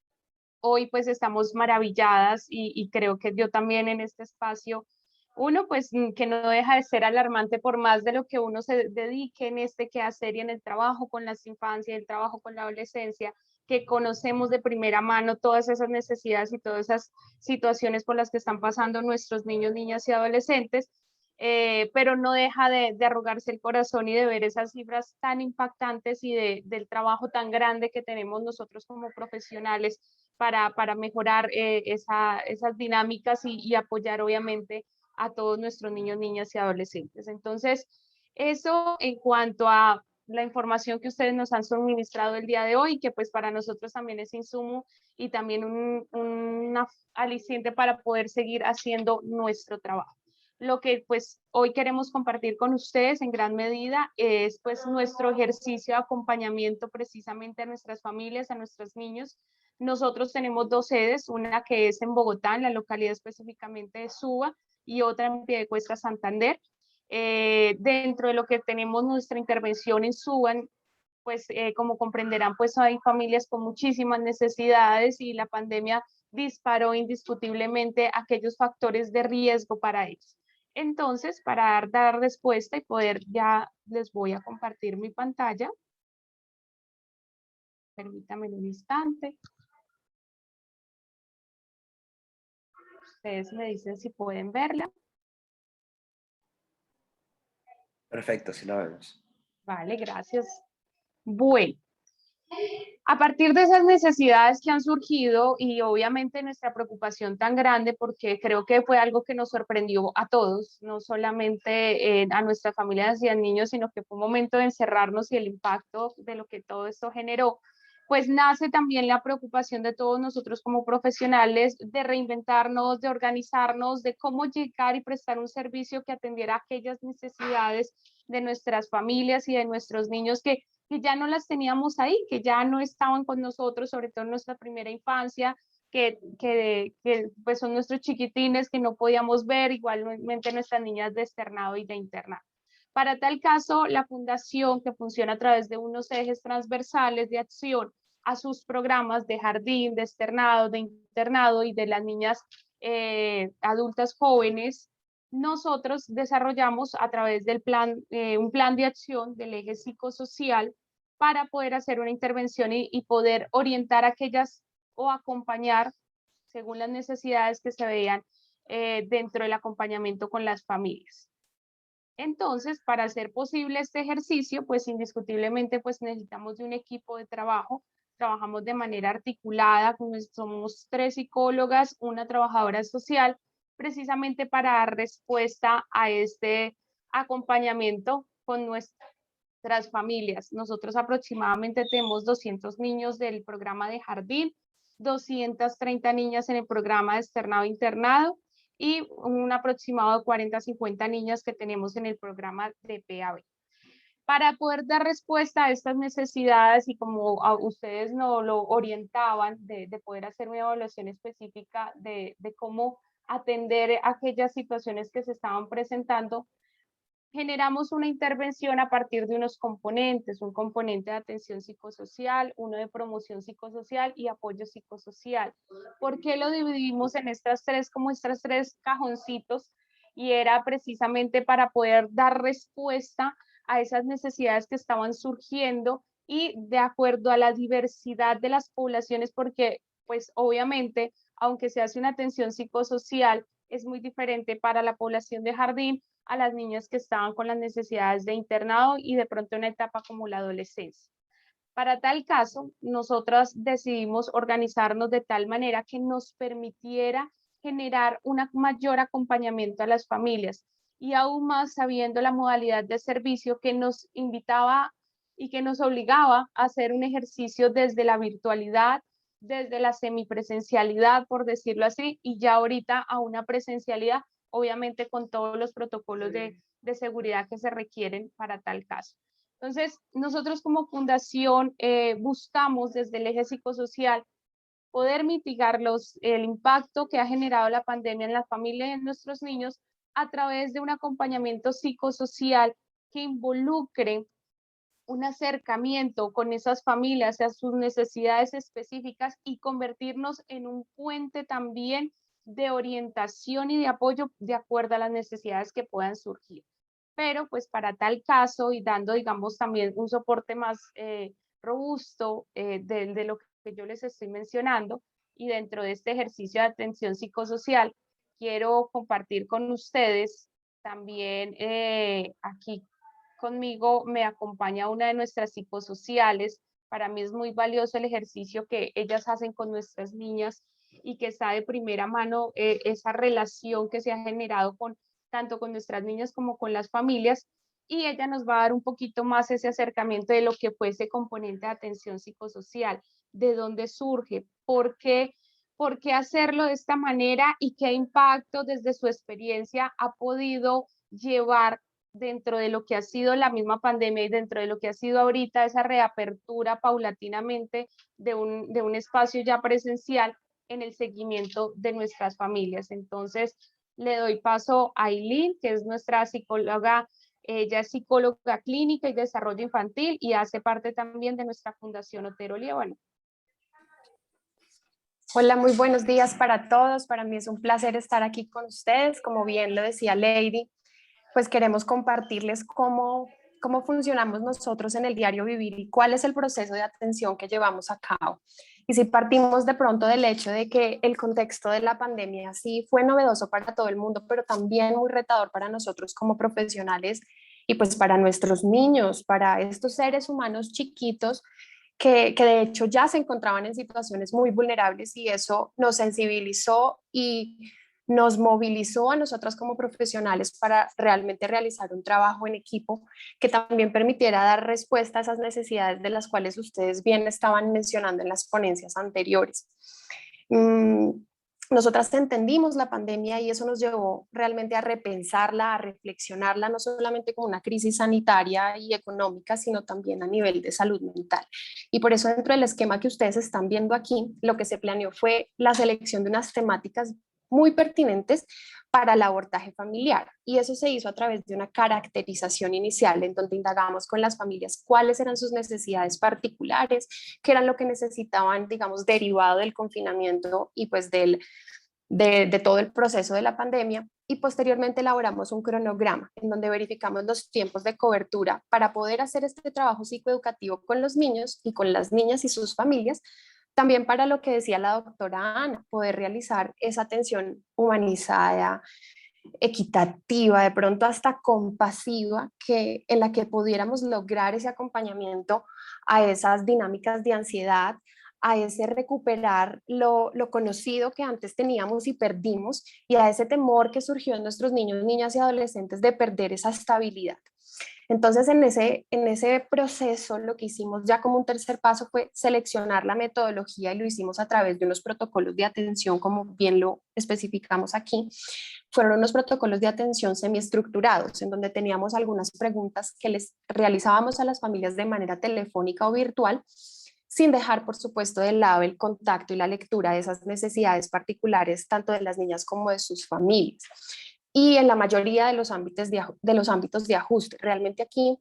Hoy pues estamos maravilladas y creo que yo también en este espacio, uno pues que no deja de ser alarmante por más de lo que uno se dedique en este quehacer y en el trabajo con las infancias, el trabajo con la adolescencia, que conocemos de primera mano todas esas necesidades y todas esas situaciones por las que están pasando nuestros niños, niñas y adolescentes, pero no deja de arrugarse el corazón y de ver esas cifras tan impactantes y del trabajo tan grande que tenemos nosotros como profesionales para mejorar esas dinámicas y apoyar obviamente a todos nuestros niños, niñas y adolescentes. Entonces, eso en cuanto a la información que ustedes nos han suministrado el día de hoy, que pues para nosotros también es insumo y también un aliciente para poder seguir haciendo nuestro trabajo. Lo que pues hoy queremos compartir con ustedes en gran medida es pues nuestro ejercicio de acompañamiento precisamente a nuestras familias, a nuestros niños. Nosotros tenemos 2 sedes, una que es en Bogotá, en la localidad específicamente de Suba, y otra en Piedecuesta, Santander. Dentro de lo que tenemos nuestra intervención en Suba, pues como comprenderán, pues hay familias con muchísimas necesidades y la pandemia disparó indiscutiblemente aquellos factores de riesgo para ellos. Entonces, para dar respuesta y poder, ya les voy a compartir mi pantalla. Permítanme un instante. Ustedes me dicen si pueden verla. Perfecto, sí la vemos. Vale, gracias. Bueno, a partir de esas necesidades que han surgido y obviamente nuestra preocupación tan grande, porque creo que fue algo que nos sorprendió a todos, no solamente a nuestras familias y a niños, sino que fue un momento de encerrarnos y el impacto de lo que todo esto generó, pues nace también la preocupación de todos nosotros como profesionales de reinventarnos, de organizarnos, de cómo llegar y prestar un servicio que atendiera aquellas necesidades de nuestras familias y de nuestros niños que ya no las teníamos ahí, que ya no estaban con nosotros, sobre todo en nuestra primera infancia, que pues son nuestros chiquitines que no podíamos ver, igualmente nuestras niñas de externado y de internado. Para tal caso, la fundación, que funciona a través de unos ejes transversales de acción a sus programas de jardín, de externado, de internado y de las niñas adultas jóvenes, nosotros desarrollamos a través del plan, un plan de acción del eje psicosocial para poder hacer una intervención y poder orientar a aquellas o acompañar según las necesidades que se veían dentro del acompañamiento con las familias. Entonces, para hacer posible este ejercicio, pues indiscutiblemente pues necesitamos de un equipo de trabajo. Trabajamos de manera articulada, somos 3 psicólogas, una trabajadora social, precisamente para dar respuesta a este acompañamiento con nuestras familias. Nosotros aproximadamente tenemos 200 niños del programa de jardín, 230 niñas en el programa de externado internado y un aproximado de 40 a 50 niñas que tenemos en el programa de PAB. Para poder dar respuesta a estas necesidades y como a ustedes nos lo orientaban de poder hacer una evaluación específica de cómo atender aquellas situaciones que se estaban presentando, generamos una intervención a partir de unos componentes, un componente de atención psicosocial, uno de promoción psicosocial y apoyo psicosocial. ¿Por qué lo dividimos en estas 3 como estos 3 cajoncitos? Y era precisamente para poder dar respuesta a esas necesidades que estaban surgiendo y de acuerdo a la diversidad de las poblaciones, porque pues obviamente, aunque se hace una atención psicosocial, es muy diferente para la población de jardín a las niñas que estaban con las necesidades de internado y de pronto una etapa como la adolescencia. Para tal caso, nosotras decidimos organizarnos de tal manera que nos permitiera generar un mayor acompañamiento a las familias y aún más sabiendo la modalidad de servicio que nos invitaba y que nos obligaba a hacer un ejercicio desde la virtualidad, desde la semipresencialidad, por decirlo así, y ya ahorita a una presencialidad, obviamente con todos los protocolos de seguridad que se requieren para tal caso. Entonces, nosotros como fundación buscamos desde el eje psicosocial poder mitigar el impacto que ha generado la pandemia en la familia y en nuestros niños a través de un acompañamiento psicosocial que involucre un acercamiento con esas familias a sus necesidades específicas y convertirnos en un puente también de orientación y de apoyo de acuerdo a las necesidades que puedan surgir. Pero pues para tal caso y dando digamos también un soporte más robusto de lo que yo les estoy mencionando, y dentro de este ejercicio de atención psicosocial, quiero compartir con ustedes también aquí conmigo me acompaña una de nuestras psicosociales. Para mí es muy valioso el ejercicio que ellas hacen con nuestras niñas y que está de primera mano esa relación que se ha generado con tanto con nuestras niñas como con las familias, y ella nos va a dar un poquito más ese acercamiento de lo que fue ese componente de atención psicosocial, de dónde surge, por qué hacerlo de esta manera y qué impacto desde su experiencia ha podido llevar dentro de lo que ha sido la misma pandemia y dentro de lo que ha sido ahorita esa reapertura paulatinamente de un espacio ya presencial en el seguimiento de nuestras familias. Entonces, le doy paso a Aileen, que es nuestra psicóloga. Ella es psicóloga clínica y desarrollo infantil y hace parte también de nuestra Fundación Otero Liévano. Hola, muy buenos días para todos. Para mí es un placer estar aquí con ustedes. Como bien lo decía Lady, pues queremos compartirles cómo funcionamos nosotros en el diario vivir y cuál es el proceso de atención que llevamos a cabo. Y si partimos de pronto del hecho de que el contexto de la pandemia sí fue novedoso para todo el mundo, pero también muy retador para nosotros como profesionales y pues para nuestros niños, para estos seres humanos chiquitos que de hecho ya se encontraban en situaciones muy vulnerables, y eso nos sensibilizó y nos movilizó a nosotras como profesionales para realmente realizar un trabajo en equipo que también permitiera dar respuesta a esas necesidades de las cuales ustedes bien estaban mencionando en las ponencias anteriores. Nosotras entendimos la pandemia y eso nos llevó realmente a repensarla, a reflexionarla, no solamente como una crisis sanitaria y económica, sino también a nivel de salud mental. Y por eso, dentro del esquema que ustedes están viendo aquí, lo que se planeó fue la selección de unas temáticas muy pertinentes para el abordaje familiar, y eso se hizo a través de una caracterización inicial en donde indagamos con las familias cuáles eran sus necesidades particulares, qué eran lo que necesitaban, digamos, derivado del confinamiento y pues de todo el proceso de la pandemia, y posteriormente elaboramos un cronograma en donde verificamos los tiempos de cobertura para poder hacer este trabajo psicoeducativo con los niños y con las niñas y sus familias. También para lo que decía la doctora Ana, poder realizar esa atención humanizada, equitativa, de pronto hasta compasiva, en la que pudiéramos lograr ese acompañamiento a esas dinámicas de ansiedad, a ese recuperar lo conocido que antes teníamos y perdimos, y a ese temor que surgió en nuestros niños, niñas y adolescentes de perder esa estabilidad. Entonces, en ese proceso, lo que hicimos ya como un tercer paso fue seleccionar la metodología, y lo hicimos a través de unos protocolos de atención, como bien lo especificamos aquí. Fueron unos protocolos de atención semiestructurados, en donde teníamos algunas preguntas que les realizábamos a las familias de manera telefónica o virtual, sin dejar, por supuesto, de lado el contacto y la lectura de esas necesidades particulares, tanto de las niñas como de sus familias. Y en la mayoría de los ámbitos de ajuste. Realmente aquí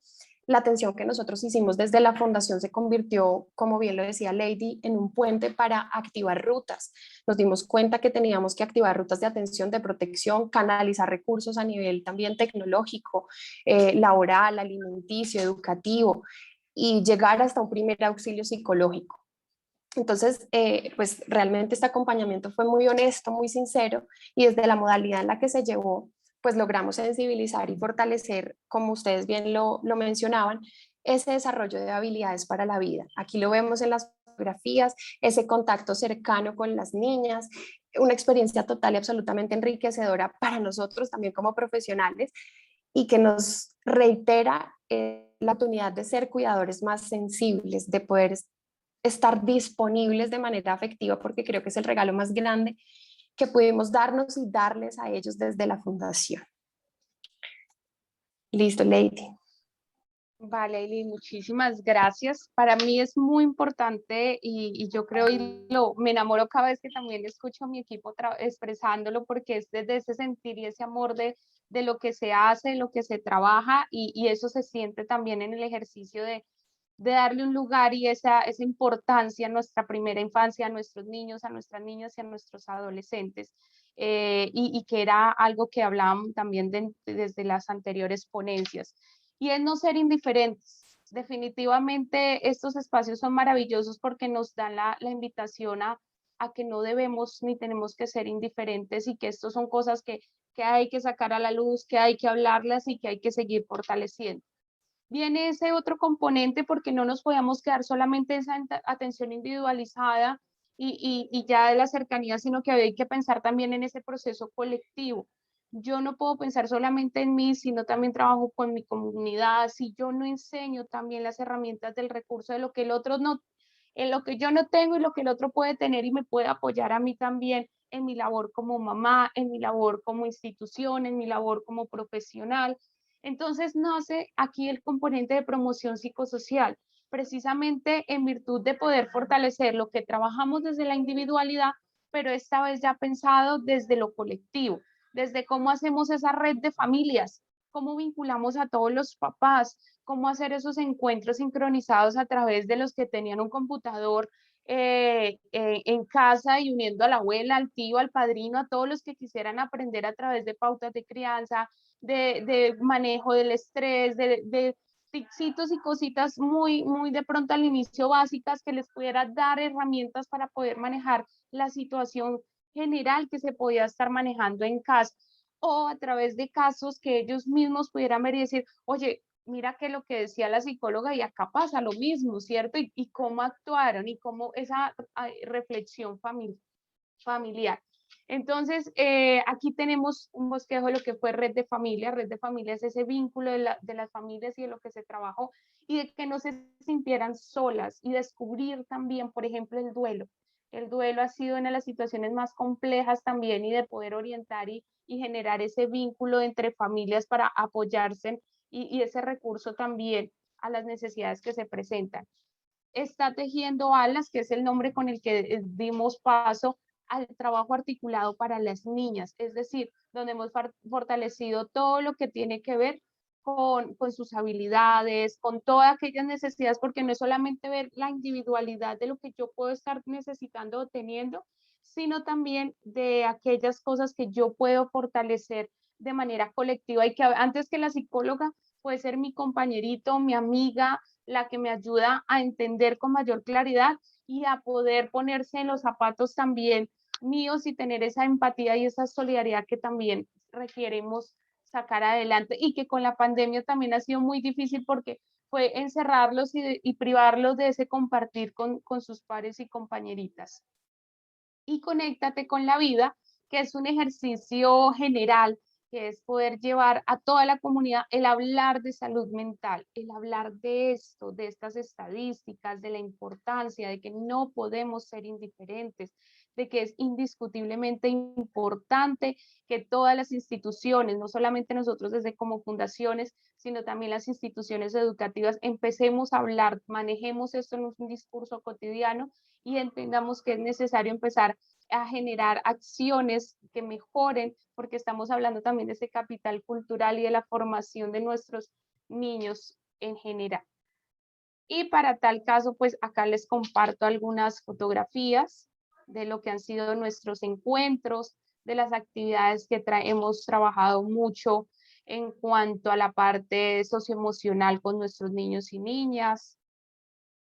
la atención que nosotros hicimos desde la fundación se convirtió, como bien lo decía Lady, en un puente para activar rutas. Nos dimos cuenta que teníamos que activar rutas de atención, de protección, canalizar recursos a nivel también tecnológico, laboral, alimenticio, educativo, y llegar hasta un primer auxilio psicológico. Entonces, pues realmente este acompañamiento fue muy honesto, muy sincero, y desde la modalidad en la que se llevó, pues logramos sensibilizar y fortalecer, como ustedes bien lo mencionaban, ese desarrollo de habilidades para la vida. Aquí lo vemos en las fotografías, ese contacto cercano con las niñas, una experiencia total y absolutamente enriquecedora para nosotros también como profesionales, y que nos reitera la oportunidad de ser cuidadores más sensibles, de poder estar disponibles de manera afectiva, porque creo que es el regalo más grande que pudimos darnos y darles a ellos desde la fundación. Listo, Lady. Vale, Aileen, muchísimas gracias. Para mí es muy importante y yo creo y me enamoro cada vez que también escucho a mi equipo expresándolo, porque es desde ese sentir y ese amor de lo que se hace, lo que se trabaja, y eso se siente también en el ejercicio de darle un lugar y esa importancia a nuestra primera infancia, a nuestros niños, a nuestras niñas y a nuestros adolescentes, y que era algo que hablábamos también desde las anteriores ponencias, y es no ser indiferentes, Definitivamente estos espacios son maravillosos porque nos dan la invitación a que no debemos ni tenemos que ser indiferentes y que estos son cosas que hay que sacar a la luz, que hay que hablarlas y que hay que seguir fortaleciendo. Viene ese otro componente porque no nos podemos quedar solamente en esa atención individualizada y ya de la cercanía, sino que hay que pensar también en ese proceso colectivo. Yo no puedo pensar solamente en mí, sino también trabajo con mi comunidad. Si yo no enseño también las herramientas del recurso de lo que el otro no, en lo que yo no tengo y lo que el otro puede tener y me puede apoyar a mí también en mi labor como mamá, en mi labor como institución, en mi labor como profesional. Entonces nace aquí el componente de promoción psicosocial, precisamente en virtud de poder fortalecer lo que trabajamos desde la individualidad, pero esta vez ya pensado desde lo colectivo, desde cómo hacemos esa red de familias, cómo vinculamos a todos los papás, cómo hacer esos encuentros sincronizados a través de los que tenían un computador en casa y uniendo a la abuela, al tío, al padrino, a todos los que quisieran aprender a través de pautas de crianza, de manejo del estrés, de tipsitos y cositas muy de pronto al inicio básicas que les pudiera dar herramientas para poder manejar la situación general que se podía estar manejando en casa o a través de casos que ellos mismos pudieran ver y decir, oye, mira que lo que decía la psicóloga y acá pasa lo mismo, ¿cierto? Y cómo actuaron y cómo esa reflexión familiar. Entonces, aquí tenemos un bosquejo de lo que fue Red de Familia. Red de Familia es ese vínculo de las familias y de lo que se trabajó y de que no se sintieran solas y descubrir también, por ejemplo, el duelo. El duelo ha sido una de las situaciones más complejas también y de poder orientar y generar ese vínculo entre familias para apoyarse y ese recurso también a las necesidades que se presentan. Está tejiendo alas, que es el nombre con el que dimos paso al trabajo articulado para las niñas, es decir, donde hemos fortalecido todo lo que tiene que ver con sus habilidades, con todas aquellas necesidades, porque no es solamente ver la individualidad de lo que yo puedo estar necesitando o teniendo, sino también de aquellas cosas que yo puedo fortalecer de manera colectiva y que antes que la psicóloga puede ser mi compañerito, mi amiga, la que me ayuda a entender con mayor claridad y a poder ponerse en los zapatos también míos y tener esa empatía y esa solidaridad que también requeremos sacar adelante y que con la pandemia también ha sido muy difícil porque fue encerrarlos y privarlos de ese compartir con sus pares y compañeritas. Y conéctate con la vida, que es un ejercicio general, que es poder llevar a toda la comunidad el hablar de salud mental, el hablar de esto, de estas estadísticas, de la importancia, de que no podemos ser indiferentes, de que es indiscutiblemente importante que todas las instituciones, no solamente nosotros desde como fundaciones, sino también las instituciones educativas, empecemos a hablar, manejemos esto en un discurso cotidiano y entendamos que es necesario empezar a generar acciones que mejoren, porque estamos hablando también de ese capital cultural y de la formación de nuestros niños en general. Y para tal caso, pues acá les comparto algunas fotografías de lo que han sido nuestros encuentros, de las actividades que hemos trabajado mucho en cuanto a la parte socioemocional con nuestros niños y niñas,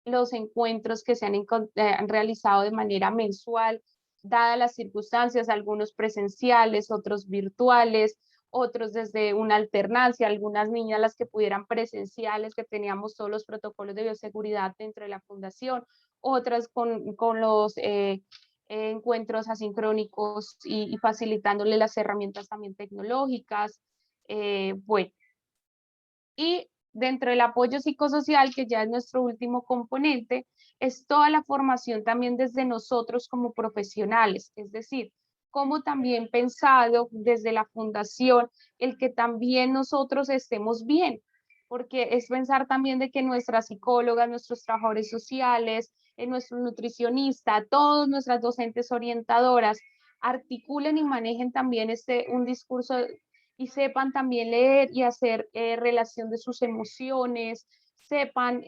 los encuentros que se han realizado de manera mensual, dadas las circunstancias, algunos presenciales, otros virtuales, otros desde una alternancia, algunas niñas las que pudieran presenciales, que teníamos todos los protocolos de bioseguridad dentro de la fundación, otras con los encuentros asincrónicos y facilitándole las herramientas también tecnológicas. Bueno, y dentro del apoyo psicosocial, que ya es nuestro último componente, es toda la formación también desde nosotros como profesionales, es decir, como también pensado desde la fundación, el que también nosotros estemos bien, porque es pensar también de que nuestras psicólogas, nuestros trabajadores sociales, nuestro nutricionista, todas nuestras docentes orientadoras, articulen y manejen también un discurso y sepan también leer y hacer relación de sus emociones, sepan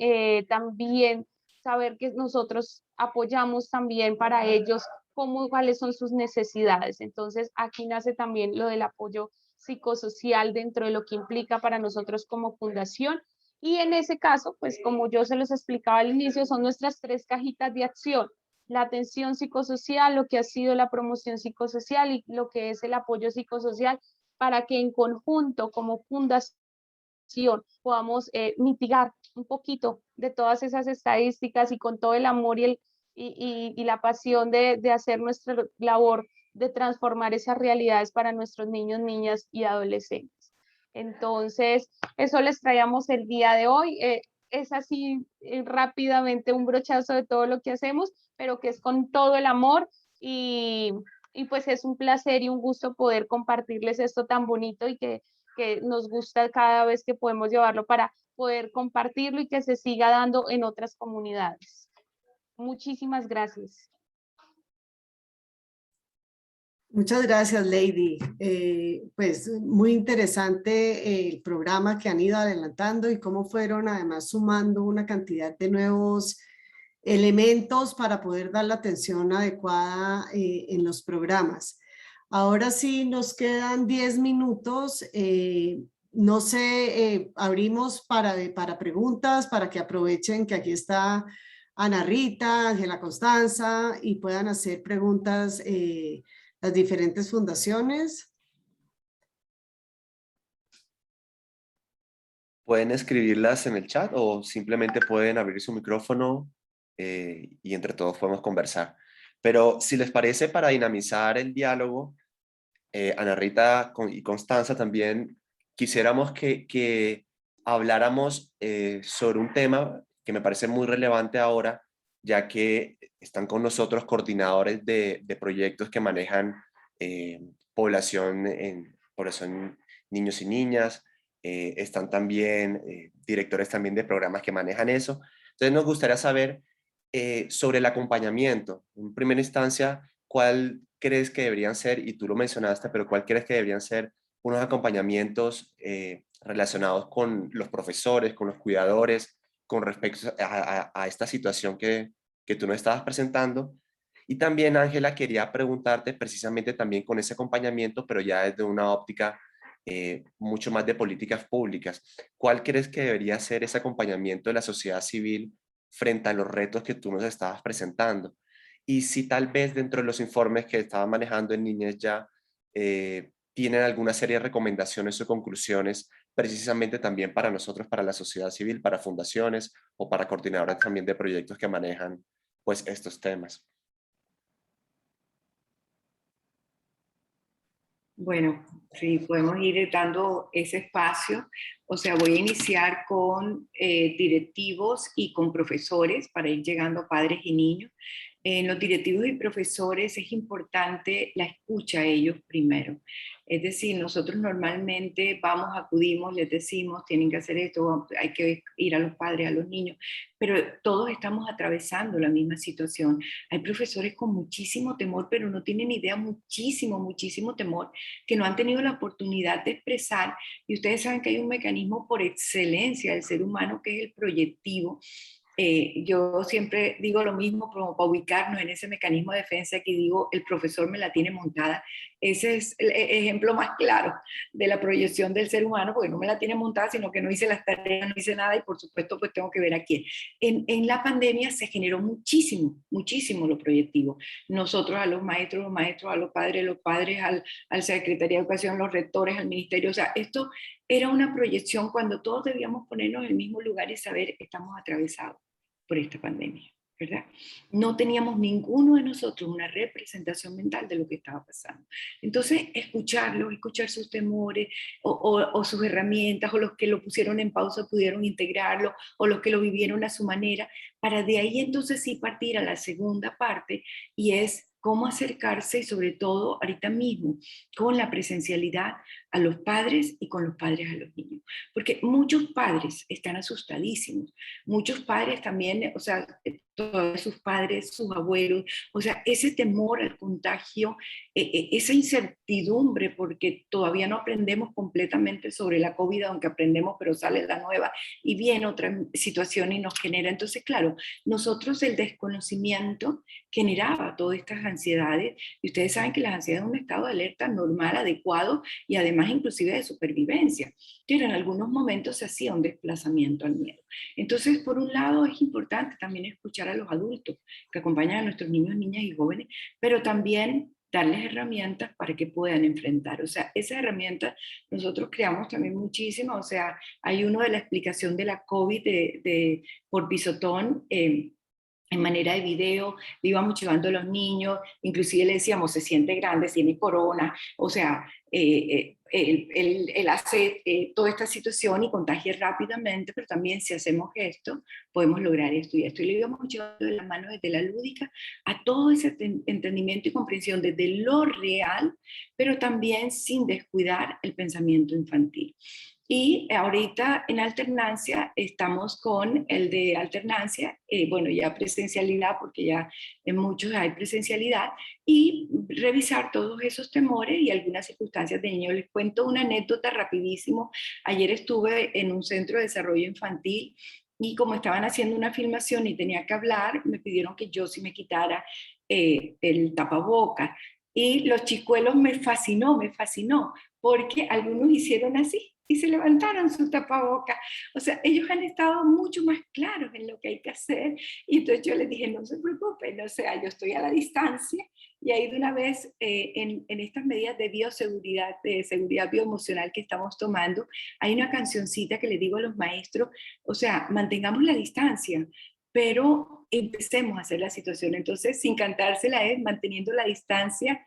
también saber que nosotros apoyamos también para ellos cuáles son sus necesidades. Entonces, aquí nace también lo del apoyo psicosocial dentro de lo que implica para nosotros como fundación Y en ese caso, pues como yo se los explicaba al inicio, son nuestras 3 cajitas de acción: la atención psicosocial, lo que ha sido la promoción psicosocial y lo que es el apoyo psicosocial, para que en conjunto, como fundación, podamos mitigar un poquito de todas esas estadísticas, y con todo el amor y la pasión de hacer nuestra labor de transformar esas realidades para nuestros niños, niñas y adolescentes. Entonces, eso les traíamos el día de hoy. Es así rápidamente un brochazo de todo lo que hacemos, pero que es con todo el amor, y pues es un placer y un gusto poder compartirles esto tan bonito, y que nos gusta cada vez que podemos llevarlo para poder compartirlo y que se siga dando en otras comunidades. Muchísimas gracias. Muchas gracias, Lady. Pues muy interesante el programa que han ido adelantando y cómo fueron además sumando una cantidad de nuevos elementos para poder dar la atención adecuada en los programas. Ahora sí nos quedan 10 minutos. No sé, abrimos para preguntas, para que aprovechen que aquí está Ana Rita, Ángela Constanza, y puedan hacer preguntas las diferentes fundaciones. Pueden escribirlas en el chat o simplemente pueden abrir su micrófono y entre todos podemos conversar. Pero si les parece, para dinamizar el diálogo, Ana Rita y Constanza, también quisiéramos que habláramos sobre un tema que me parece muy relevante ahora, ya que están con nosotros coordinadores de proyectos que manejan población niños y niñas, están también directores también de programas que manejan eso. Entonces nos gustaría saber sobre el acompañamiento. En primera instancia, ¿cuál crees que deberían ser, y tú lo mencionaste, pero cuál crees que deberían ser unos acompañamientos relacionados con los profesores, con los cuidadores, con respecto a esta situación que tú nos estabas presentando? Y también, Ángela, quería preguntarte precisamente también con ese acompañamiento, pero ya desde una óptica mucho más de políticas públicas. ¿Cuál crees que debería ser ese acompañamiento de la sociedad civil frente a los retos que tú nos estabas presentando? Y si tal vez dentro de los informes que estaban manejando en Niñez Ya, tienen alguna serie de recomendaciones o conclusiones precisamente también para nosotros, para la sociedad civil, para fundaciones o para coordinadoras también de proyectos que manejan pues estos temas. Bueno, sí, podemos ir dando ese espacio. O sea, voy a iniciar con directivos y con profesores para ir llegando a padres y niños. En los directivos y profesores es importante la escucha a ellos primero. Es decir, nosotros normalmente vamos, acudimos, les decimos, tienen que hacer esto, hay que ir a los padres, a los niños, pero todos estamos atravesando la misma situación. Hay profesores con muchísimo temor, pero no tienen idea, muchísimo temor, que no han tenido la oportunidad de expresar, y ustedes saben que hay un mecanismo por excelencia del ser humano que es el proyectivo. Yo siempre digo lo mismo como para ubicarnos en ese mecanismo de defensa que digo, el profesor me la tiene montada. Ese es el ejemplo más claro de la proyección del ser humano, porque no me la tiene montada, sino que no hice las tareas, no hice nada, y por supuesto pues tengo que ver a quién. En la pandemia se generó muchísimo lo proyectivo. Nosotros a los maestros, a los padres, al Secretaría de Educación, los rectores, al ministerio, o sea, esto era una proyección cuando todos debíamos ponernos en el mismo lugar y saber que estamos atravesados por esta pandemia, ¿verdad? No teníamos ninguno de nosotros una representación mental de lo que estaba pasando. Entonces, escucharlos, escuchar sus temores o sus herramientas, o los que lo pusieron en pausa pudieron integrarlo, o los que lo vivieron a su manera, para de ahí entonces sí partir a la segunda parte, y es cómo acercarse, y sobre todo ahorita mismo, con la presencialidad a los padres y con los padres a los niños. Porque muchos padres están asustadísimos, muchos padres también, o sea, todavía sus padres, sus abuelos, o sea, ese temor al contagio, esa incertidumbre, porque todavía no aprendemos completamente sobre la COVID, aunque aprendemos, pero sale la nueva y viene otra situación y nos genera. Entonces, claro, nosotros el desconocimiento generaba todas estas ansiedades, y ustedes saben que las ansiedades es un estado de alerta normal, adecuado, y además inclusive de supervivencia, pero en algunos momentos se hacía un desplazamiento al miedo. Entonces, por un lado, es importante también escuchar a los adultos que acompañan a nuestros niños, niñas y jóvenes, pero también darles herramientas para que puedan enfrentar. O sea, esas herramientas nosotros creamos también muchísimas. O sea, hay uno de la explicación de la COVID por Pisotón, en manera de video, le íbamos llevando a los niños, inclusive le decíamos, se siente grande, tiene corona, o sea, él hace toda esta situación y contagia rápidamente, pero también si hacemos esto, podemos lograr esto y esto. Y le íbamos llevando de la mano desde la lúdica a todo ese entendimiento y comprensión desde lo real, pero también sin descuidar el pensamiento infantil. Y ahorita en alternancia estamos con el de alternancia, bueno, ya presencialidad, porque ya en muchos hay presencialidad, y revisar todos esos temores y algunas circunstancias de niños. Les cuento una anécdota rapidísimo. Ayer estuve en un centro de desarrollo infantil y como estaban haciendo una filmación y tenía que hablar, me pidieron que yo sí me quitara el tapaboca. Y los chicuelos me fascinó, porque algunos hicieron así y se levantaron su tapaboca. O sea, ellos han estado mucho más claros en lo que hay que hacer. Y entonces yo les dije, no se preocupen, o sea, yo estoy a la distancia. Y ahí de una vez, en estas medidas de bioseguridad, de seguridad bioemocional que estamos tomando, hay una cancioncita que le digo a los maestros, o sea, mantengamos la distancia, pero empecemos a hacer la situación. Entonces, sin cantársela es manteniendo la distancia.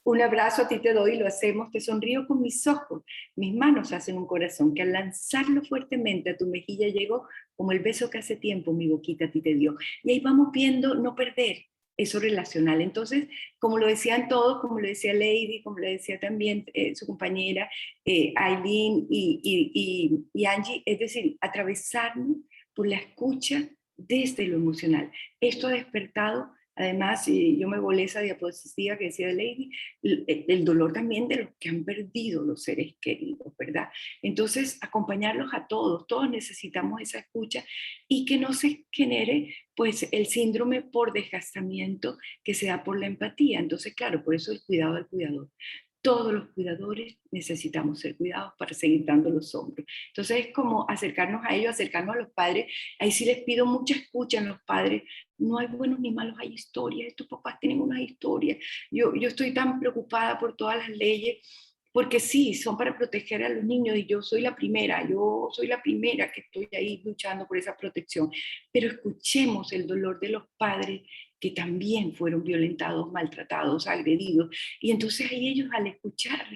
Un abrazo a ti te doy, lo hacemos, te sonrío con mis ojos, mis manos hacen un corazón que al lanzarlo fuertemente a tu mejilla llegó como el beso que hace tiempo mi boquita a ti te dio. Y ahí vamos viendo no perder eso relacional. Entonces, como lo decían todos, como lo decía Lady, como lo decía también su compañera Aileen y Angie, es decir, atravesarnos por la escucha desde lo emocional. Esto ha despertado. Además, yo me volé esa diapositiva que decía Lady, el dolor también de los que han perdido los seres queridos, ¿verdad? Entonces, acompañarlos a todos, todos necesitamos esa escucha y que no se genere pues el síndrome por desgastamiento que se da por la empatía. Entonces, claro, por eso el cuidado del cuidador. Todos los cuidadores necesitamos ser cuidados para seguir dando los hombros. Entonces es como acercarnos a ellos, acercarnos a los padres. Ahí sí les pido mucha escucha a los padres. No hay buenos ni malos, hay historias. Estos papás tienen unas historias. Yo estoy tan preocupada por todas las leyes, porque sí, son para proteger a los niños y yo soy la primera que estoy ahí luchando por esa protección. Pero escuchemos el dolor de los padres que también fueron violentados, maltratados, agredidos. Y entonces ahí ellos al escuchar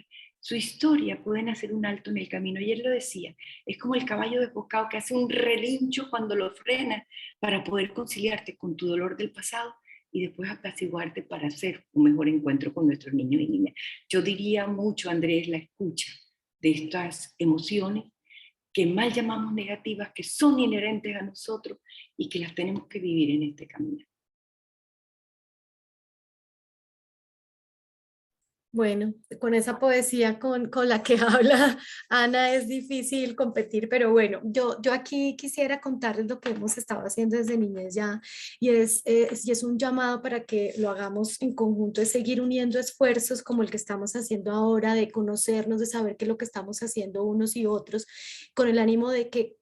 su historia pueden hacer un alto en el camino. Y él lo decía, es como el caballo desbocado que hace un relincho cuando lo frena para poder conciliarte con tu dolor del pasado y después apaciguarte para hacer un mejor encuentro con nuestros niños y niñas. Yo diría mucho, Andrés, la escucha de estas emociones que mal llamamos negativas, que son inherentes a nosotros y que las tenemos que vivir en este camino. Bueno, con esa poesía con la que habla Ana es difícil competir, pero bueno, yo aquí quisiera contarles lo que hemos estado haciendo desde Niñez Ya, y es un llamado para que lo hagamos en conjunto, es seguir uniendo esfuerzos como el que estamos haciendo ahora, de conocernos, de saber qué es lo que estamos haciendo unos y otros, con el ánimo de que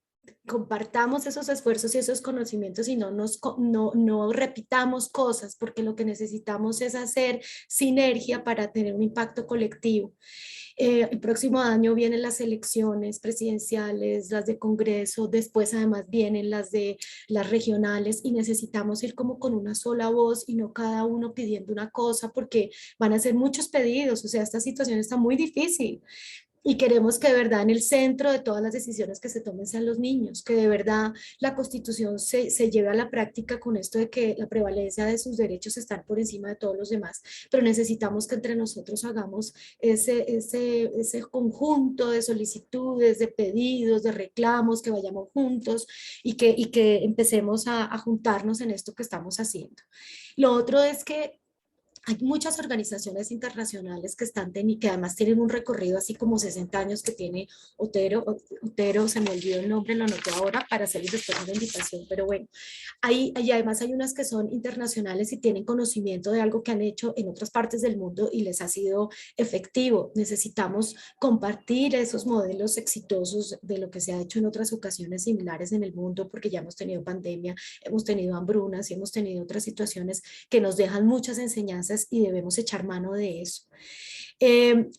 compartamos esos esfuerzos y esos conocimientos y no repitamos cosas, porque lo que necesitamos es hacer sinergia para tener un impacto colectivo. El próximo año vienen las elecciones presidenciales, las de Congreso, después además vienen las regionales y necesitamos ir como con una sola voz y no cada uno pidiendo una cosa porque van a ser muchos pedidos, o sea, esta situación está muy difícil. Y queremos que de verdad en el centro de todas las decisiones que se tomen sean los niños, que de verdad la Constitución se lleve a la práctica con esto de que la prevalencia de sus derechos están por encima de todos los demás, pero necesitamos que entre nosotros hagamos ese conjunto de solicitudes, de pedidos, de reclamos, que vayamos juntos y que empecemos a juntarnos en esto que estamos haciendo. Lo otro es que hay muchas organizaciones internacionales que que además tienen un recorrido así como 60 años que tiene Otero, se me olvidó el nombre, lo anoté ahora para hacerles después una invitación, pero bueno, y además hay unas que son internacionales y tienen conocimiento de algo que han hecho en otras partes del mundo y les ha sido efectivo. Necesitamos compartir esos modelos exitosos de lo que se ha hecho en otras ocasiones similares en el mundo, porque ya hemos tenido pandemia, hemos tenido hambrunas y hemos tenido otras situaciones que nos dejan muchas enseñanzas y debemos echar mano de eso.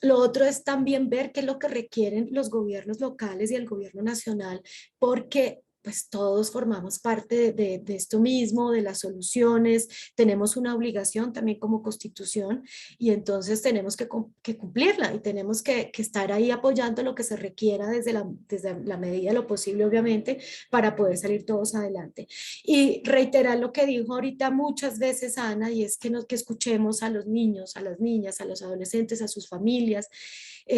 Lo otro es también ver qué es lo que requieren los gobiernos locales y el gobierno nacional, porque pues todos formamos parte de esto mismo, de las soluciones, tenemos una obligación también como constitución y entonces tenemos que cumplirla y tenemos que estar ahí apoyando lo que se requiera desde la medida de lo posible, obviamente, para poder salir todos adelante. Y reiterar lo que dijo ahorita muchas veces Ana, y es que escuchemos a los niños, a las niñas, a los adolescentes, a sus familias.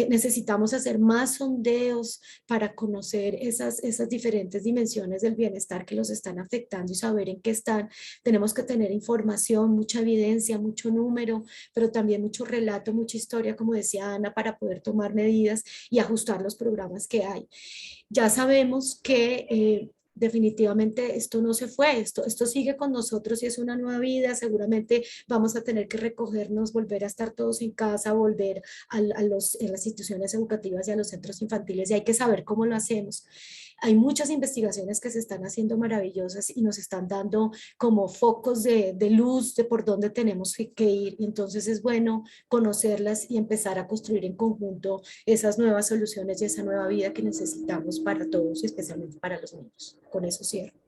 Necesitamos hacer más sondeos para conocer esas diferentes dimensiones del bienestar que los están afectando y saber en qué están. Tenemos que tener información, mucha evidencia, mucho número, pero también mucho relato, mucha historia, como decía Ana, para poder tomar medidas y ajustar los programas que hay. Ya sabemos que definitivamente esto no se fue, esto sigue con nosotros y es una nueva vida, seguramente vamos a tener que recogernos, volver a estar todos en casa, volver a las instituciones educativas y a los centros infantiles y hay que saber cómo lo hacemos. Hay muchas investigaciones que se están haciendo maravillosas y nos están dando como focos de luz de por dónde tenemos que ir y entonces es bueno conocerlas y empezar a construir en conjunto esas nuevas soluciones y esa nueva vida que necesitamos para todos y especialmente para los niños. Con eso cierro.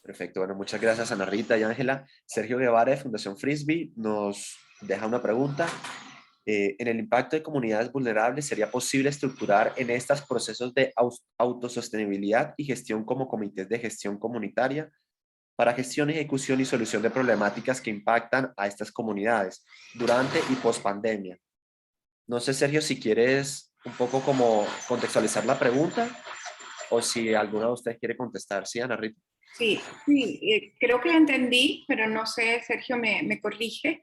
Perfecto, bueno, muchas gracias Ana Rita y Ángela. Sergio Guevara de Fundación Frisbee nos deja una pregunta. En el impacto de comunidades vulnerables, ¿sería posible estructurar en estos procesos de autosostenibilidad y gestión como comités de gestión comunitaria para gestión, ejecución y solución de problemáticas que impactan a estas comunidades durante y post pandemia? No sé, Sergio, si quieres un poco como contextualizar la pregunta o si alguna de ustedes quiere contestar. Sí, Ana Rita. Sí, creo que la entendí, pero no sé, Sergio me corrige.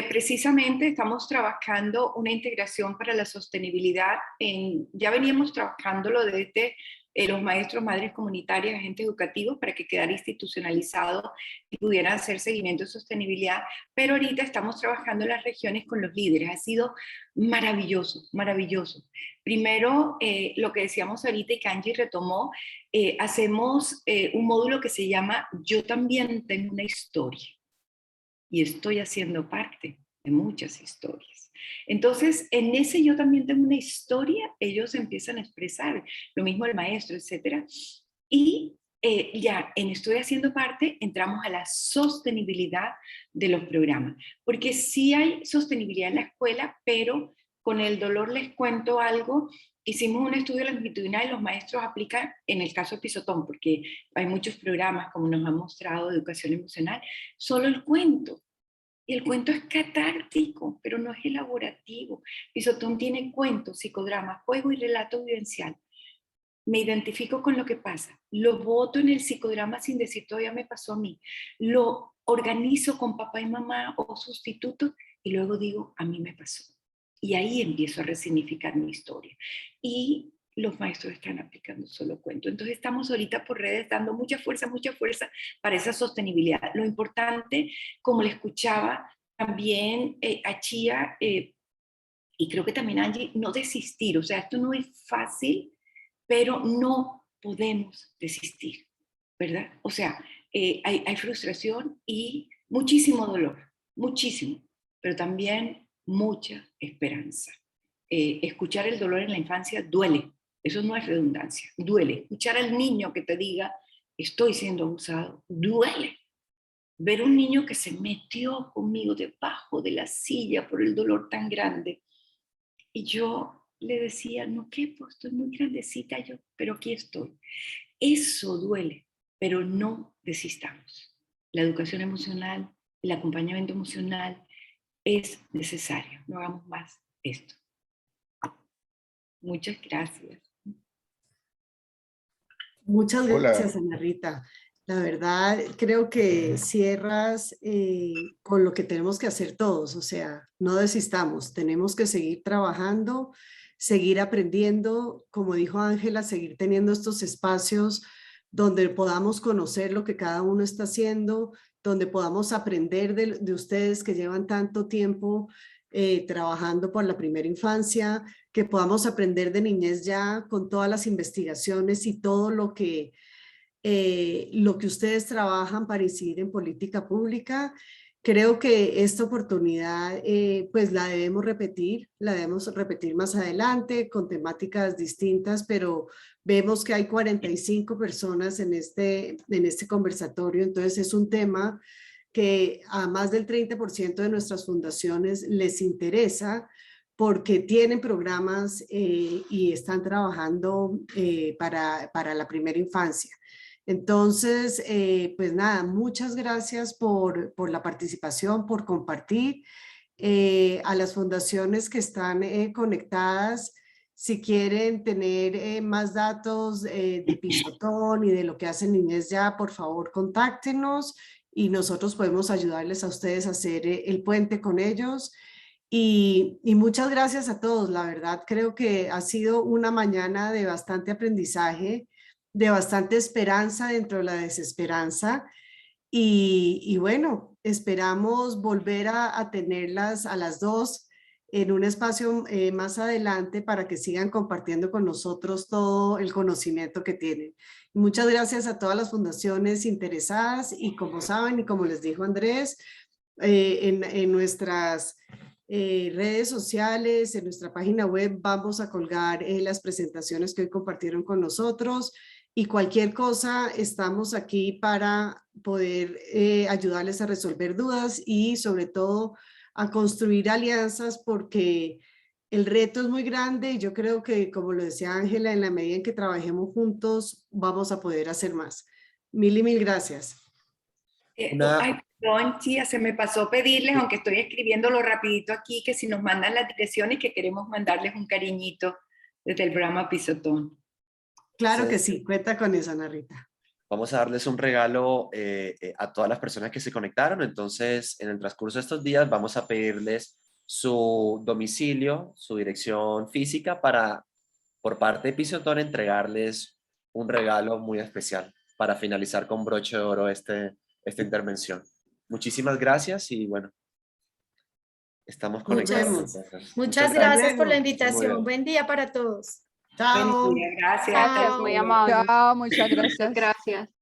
Precisamente estamos trabajando una integración para la sostenibilidad. Ya veníamos trabajándolo desde los maestros, madres comunitarias, agentes educativos, para que quedara institucionalizado y pudieran hacer seguimiento de sostenibilidad, pero ahorita estamos trabajando en las regiones con los líderes. Ha sido maravilloso, maravilloso. Primero, lo que decíamos ahorita y que Angie retomó, hacemos un módulo que se llama Yo también tengo una historia y estoy haciendo parte de muchas historias. Entonces, en ese Yo también tengo una historia, ellos empiezan a expresar, lo mismo el maestro, etcétera, y ya en Estoy haciendo parte entramos a la sostenibilidad de los programas, porque sí hay sostenibilidad en la escuela, pero con el dolor les cuento algo. Hicimos un estudio longitudinal y los maestros aplican, en el caso de Pisotón, porque hay muchos programas, como nos han mostrado, de educación emocional, solo el cuento. Y el cuento es catártico, pero no es elaborativo. Pisotón tiene cuento, psicodrama, juego y relato vivencial. Me identifico con lo que pasa, lo boto en el psicodrama sin decir todavía me pasó a mí, lo organizo con papá y mamá o sustitutos y luego digo a mí me pasó. Y ahí empiezo a resignificar mi historia. Y los maestros están aplicando solo cuento. Entonces estamos ahorita por redes dando mucha fuerza para esa sostenibilidad. Lo importante, como le escuchaba también a Chía, y creo que también a Angie, no desistir. O sea, esto no es fácil, pero no podemos desistir, ¿verdad? O sea, hay frustración y muchísimo dolor, muchísimo, pero también mucha esperanza. Escuchar el dolor en la infancia duele, eso no es redundancia, duele. Escuchar al niño que te diga, estoy siendo abusado, duele. Ver un niño que se metió conmigo debajo de la silla por el dolor tan grande. Y yo le decía, no quepo, estoy muy grandecita yo, pero aquí estoy. Eso duele, pero no desistamos. La educación emocional, el acompañamiento emocional es necesario. No hagamos más esto. Muchas gracias. Muchas Hola. gracias, Ana Rita. La verdad, creo que cierras con lo que tenemos que hacer todos, o sea, no desistamos, tenemos que seguir trabajando, seguir aprendiendo, como dijo Ángela, seguir teniendo estos espacios donde podamos conocer lo que cada uno está haciendo, donde podamos aprender de ustedes que llevan tanto tiempo trabajando por la primera infancia, que podamos aprender de Niñez Ya con todas las investigaciones y todo lo que ustedes trabajan para incidir en política pública. Creo que esta oportunidad pues la debemos repetir más adelante con temáticas distintas, pero vemos que hay 45 personas en este conversatorio, entonces es un tema que a más del 30% de nuestras fundaciones les interesa porque tienen programas y están trabajando para la primera infancia. Entonces, pues nada, muchas gracias por la participación, por compartir. A las fundaciones que están conectadas, si quieren tener más datos de Pisotón y de lo que hace Niñez Ya, por favor, contáctenos y nosotros podemos ayudarles a ustedes a hacer el puente con ellos. Y muchas gracias a todos. La verdad, creo que ha sido una mañana de bastante aprendizaje, de bastante esperanza dentro de la desesperanza. Y bueno, esperamos volver a tenerlas a las 2 en un espacio más adelante para que sigan compartiendo con nosotros todo el conocimiento que tienen. Muchas gracias a todas las fundaciones interesadas y como saben y como les dijo Andrés, en nuestras redes sociales, en nuestra página web vamos a colgar las presentaciones que hoy compartieron con nosotros y cualquier cosa estamos aquí para poder ayudarles a resolver dudas y sobre todo a construir alianzas porque el reto es muy grande y yo creo que, como lo decía Ángela, en la medida en que trabajemos juntos vamos a poder hacer más. Mil y mil gracias. Ay, perdón, Chía, se me pasó pedirles, aunque estoy escribiéndolo rapidito aquí, que si nos mandan las direcciones que queremos mandarles un cariñito desde el programa Pisotón. Claro que sí, cuenta con eso, Ana Rita. Vamos a darles un regalo a todas las personas que se conectaron. Entonces, en el transcurso de estos días vamos a pedirles su domicilio, su dirección física para, por parte de Pisotón, entregarles un regalo muy especial para finalizar con broche de oro esta intervención. Muchísimas gracias y bueno, estamos conectados. Muchas gracias por la invitación. Buen día para todos. Chao. Buen día, gracias. Gracias, muy amable. Chao, muchas gracias. Gracias.